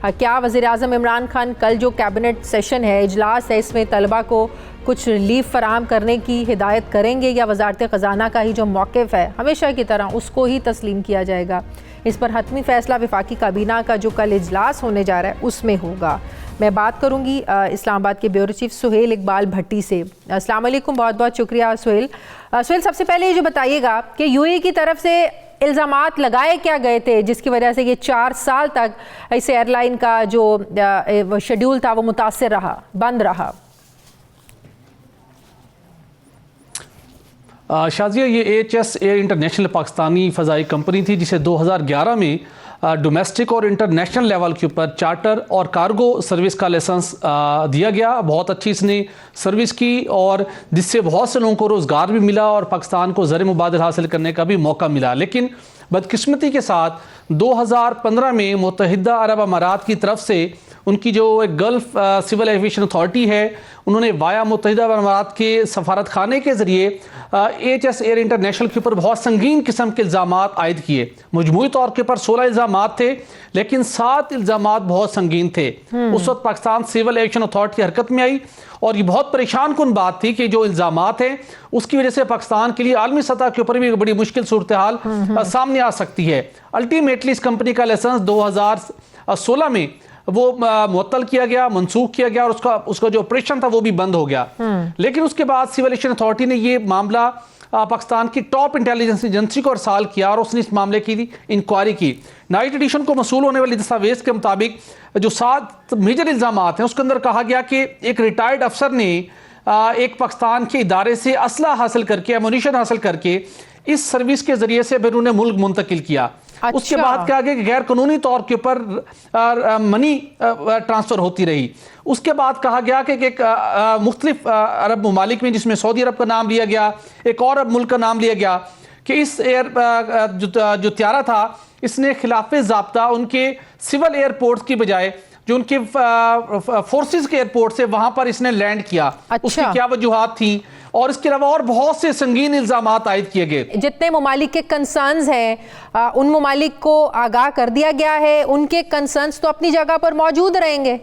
क्या वज़ीर-ए-आज़म इमरान खान कल जो कैबिनेट सेशन है, इजलास है, इसमें तलबा को कुछ रिलीफ फराहम करने की हिदायत करेंगे या वजारत ख़जाना का ही जो मौक़िफ़ है हमेशा की तरह उसको ही तस्लीम किया जाएगा? इस पर हतमी फ़ैसला वफाकी काबीना का जो कल इजलास होने जा रहा है उसमें होगा। मैं बात करूंगी इस्लामाबाद के ब्यूरो चीफ सुहेल इकबाल भट्टी से। अस्सलाम वालेकुम, बहुत बहुत शुक्रिया सुहेल। सुहेल, सबसे पहले ये जो बताइएगा कि यूएई की तरफ से इल्ज़ामात लगाए क्या गए थे जिसकी वजह से ये 4 साल तक इस एयरलाइन का जो शेड्यूल था वो मुतासिर रहा, बंद रहा? शाजिया, ये AHS एयर इंटरनेशनल पाकिस्तानी फ़ज़ाई कंपनी थी जिसे 2011 में डोमेस्टिक और इंटरनेशनल लेवल के ऊपर चार्टर और कार्गो सर्विस का लाइसेंस दिया गया। बहुत अच्छी इसने सर्विस की और जिससे बहुत से लोगों को रोज़गार भी मिला और पाकिस्तान को ज़र मुबादला हासिल करने का भी मौका मिला। लेकिन बदकिस्मती के साथ 2015 में मुत्तहिदा अरब अमारात की तरफ से उनकी जो एक गल्फ़ सिविल एविएशन अथॉरिटी है, उन्होंने वाया मुत्तहिदा अरब अमारात के सफारत खाने के ज़रिए AHS एयर इंटरनेशनल के ऊपर बहुत संगीन किस्म के इल्ज़ामात आयद किए। मजमूई तौर के ऊपर 16 इल्ज़ामात थे, लेकिन 7 इल्ज़ामात बहुत संगीन थे। उस वक्त पाकिस्तान सिविल एविएशन अथॉरिटी हरकत में आई और ये बहुत परेशान कुन बात थी कि जो इल्ज़ामात हैं उसकी वजह से पाकिस्तान के लिए आलमी सतह के ऊपर भी बड़ी मुश्किल सूरत हाल सामने आ सकती है। अल्टीमेटली इस कंपनी का लाइसेंस 2016 में वो मुअत्तल किया गया, मनसूख किया गया और उसका जो ऑपरेशन था वो भी बंद हो गया। लेकिन उसके बाद सिविल एविएशन अथॉरिटी ने ये मामला पाकिस्तान की टॉप इंटेलिजेंस एजेंसी को अरसाल किया और उसने इस मामले की इंक्वायरी की। नाइट एडिशन को मसूल होने वाली दस्तावेज के मुताबिक जो 7 मेजर इल्ज़ामात हैं उसके अंदर कहा गया कि एक रिटायर्ड अफसर ने एक पाकिस्तान के इदारे से असला हासिल करके, एमुनिशन हासिल करके इस सर्विस के जरिए से बैरून मुल्क मुंतकिल किया। अच्छा। उसके बाद क्या आगे गैर कानूनी तौर के ऊपर मनी ट्रांसफर होती रही। उसके बाद कहा गया कि एक मुख्तलिफ अरब ममालिक में, जिसमें सऊदी अरब का नाम लिया गया, एक और अरब मुल्क का नाम लिया गया, कि इस एयर जो त्यारा था इसने खिलाफे ज़ाब्ता उनके सिविल एयरपोर्ट की बजाय जो उनके फोर्सेस के एयरपोर्ट से वहां पर इसने लैंड किया। अच्छा। उसकी क्या वजूहात थी और इसके अलावा और बहुत से संगीन इल्जामात आयद किए गए। जितने ममालिक के कंसर्न्स हैं उन ममालिक को आगाह कर दिया गया है, उनके कंसर्न्स तो अपनी जगह पर मौजूद रहेंगे।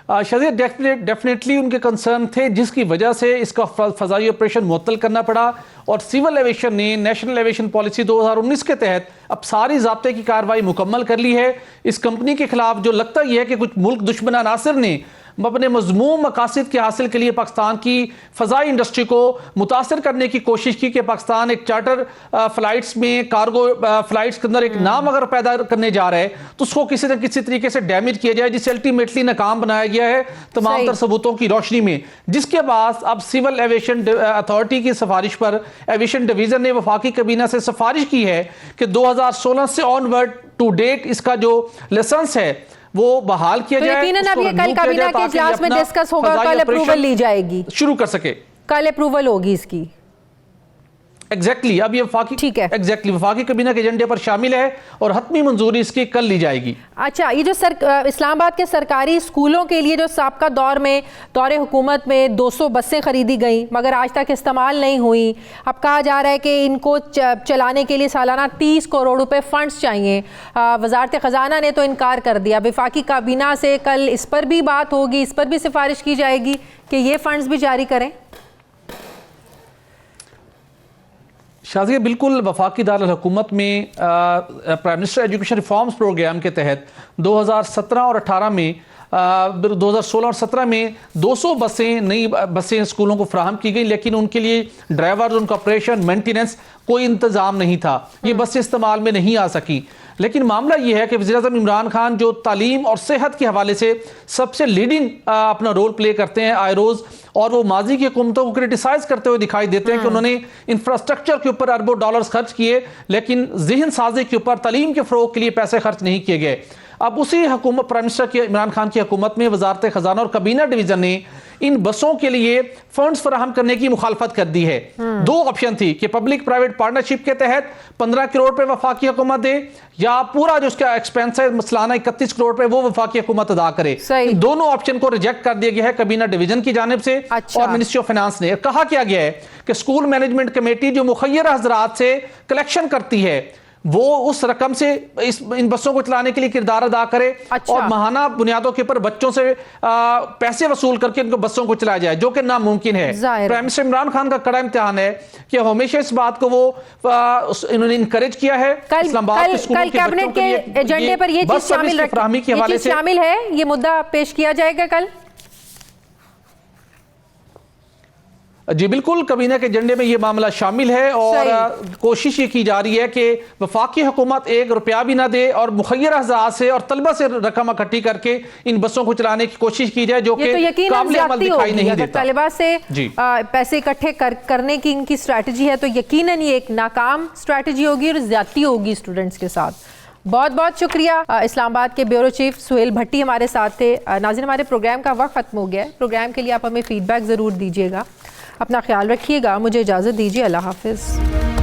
शायद डेफिनेटली उनके कंसर्न थे, जिसकी वजह से इसका फजाई ऑपरेशन मुअत्तल करना पड़ा और सिविल एविएशन ने नेशनल एविएशन पॉलिसी 2019 के तहत अब सारी ज़ाब्ते की कार्रवाई मुकम्मल कर ली है। इस कंपनी के खिलाफ जो लगता ही है कि कुछ मुल्क दुश्मन अनासिर ने अपने मज़मूम मकासद के हासिल के लिए पाकिस्तान की फ़ज़ाई इंडस्ट्री को मुतासर करने की कोशिश की कि पाकिस्तान एक चार्टर फ़्लाइट्स में, कार्गो फ़्लाइट्स के अंदर एक नाम अगर पैदा करने जा रहा है तो उसको किसी न किसी तरीके से डैमेज किया जाए, जिससे अल्टीमेटली नाकाम बनाया गया है तमाम तर सबूतों की रोशनी में। जिसके बाद अब सिविल एविएशन अथॉरिटी की सिफारिश पर एविएशन डिवीज़न ने वफाकी काबीना से सिफारिश की है कि 2016 से ऑनवर्ड टू डेट इसका जो लाइसेंस है वो बहाल किया जाए। यकीनन अब ये कल काबीना के इजलास में डिस्कस होगा, कल अप्रूवल ली जाएगी, शुरू कर सके, कल अप्रूवल होगी इसकी। एग्जैक्टली अब ये वफाकी ठीक है। एग्जैक्टली वफाकी काबीना के एजेंडे पर शामिल है और हतमी मंजूरी इसकी कल ली जाएगी। अच्छा, ये जो इस्लामाबाद के सरकारी स्कूलों के लिए जो साबका दौरे हुकूमत में 200 बसें खरीदी गई मगर आज तक इस्तेमाल नहीं हुई, अब कहा जा रहा है कि इनको चलाने के लिए सालाना 30 करोड़ रुपए फंड्स चाहिए। वजारत ख़जाना ने तो इनकार कर दिया। वफाकी काबीना से कल इस पर भी बात होगी, इस पर भी सिफारिश की जाएगी कि ये फंड्स भी जारी करें। शाज़िया, बिल्कुल वफाकी दारुल हुकूमत में prime minister education reforms programme के तहत 2017 और 18 में 2016 और 17 में 200 नई बसें स्कूलों को फराहम की गई, लेकिन उनके लिए ड्राइवर, उनका ऑपरेशन, मेंटेनेंस कोई इंतजाम नहीं था। ये बसें इस्तेमाल में नहीं आ सकी। लेकिन मामला ये है कि वज़ीर-ए-आज़म इमरान खान जो तालीम और सेहत के हवाले से सबसे लीडिंग अपना रोल प्ले करते हैं आए रोज़, और वो माजी की हुकूमतों को क्रिटिसाइज करते हुए दिखाई देते हैं कि उन्होंने इंफ्रास्ट्रक्चर के ऊपर अरबों डॉलर्स खर्च किए लेकिन ज़हन साजी के ऊपर, तालीम के फ़रोग के लिए पैसे खर्च नहीं किए गए। अब उसी हुकूमत प्राइम मिनिस्टर के इमरान खान की हुकूमत में वजारत ख़जाना और काबीना डिवीज़न ने इन बसों के लिए फंड्स फराहम करने की मुखालफत कर दी है। दो ऑप्शन थी कि पब्लिक प्राइवेट पार्टनरशिप के तहत 15 करोड़ रुपए वफाकी हुकूमत दे या पूरा जो उसका एक्सपेंस है मसलाना 31 करोड़ रुपए वो वफाकी हुकूमत अदा करे। दोनों ऑप्शन को रिजेक्ट कर दिया गया है काबीना डिवीजन की जानिब से। अच्छा। और मिनिस्ट्री ऑफ फाइनेंस ने कहा क्या गया है कि स्कूल मैनेजमेंट कमेटी जो मुखय्यर हजरात से कलेक्शन करती है वो उस रकम से इन बसों को चलाने के लिए किरदार अदा करे। अच्छा। और माहाना बुनियादों के ऊपर बच्चों से पैसे वसूल करके इनको बसों को चलाया जाए, जो कि नामुमकिन है। प्राइम मिनिस्टर इमरान खान का कड़ा इम्तिहान है कि हमेशा इस बात को वो इन्होंने इनकरेज किया है। इस्लामाबाद के स्कूलों के बच्चों के लिए एजेंडे पर ये चीज शामिल है, ये मुद्दा पेश किया जाएगा कल। जी बिल्कुल, काबीना के एजेंडे में ये मामला शामिल है और कोशिश ये की जा रही है कि वफाकी हुकूमत 1 रुपया भी ना दे और मुखय्यर हज़रात से और तलबा से रकम इकट्ठी करके इन बसों को चलाने की कोशिश की जाए, जो कि काबिल अमल दिखाई नहीं देता। तलबा से पैसे इकट्ठे करने की इनकी स्ट्रैटेजी है तो यकीनन ये एक नाकाम स्ट्रैटेजी होगी और ज्यादती होगी स्टूडेंट्स के साथ। बहुत बहुत शुक्रिया। इस्लामाबाद के ब्यूरो चीफ सुहेल भट्टी हमारे साथ थे। नाज़रीन, हमारे प्रोग्राम का वक्त खत्म हो गया है। प्रोग्राम के लिए आप हमें फीडबैक ज़रूर दीजिएगा। अपना ख्याल रखिएगा। मुझे इजाज़त दीजिए। अल्लाह हाफिज़।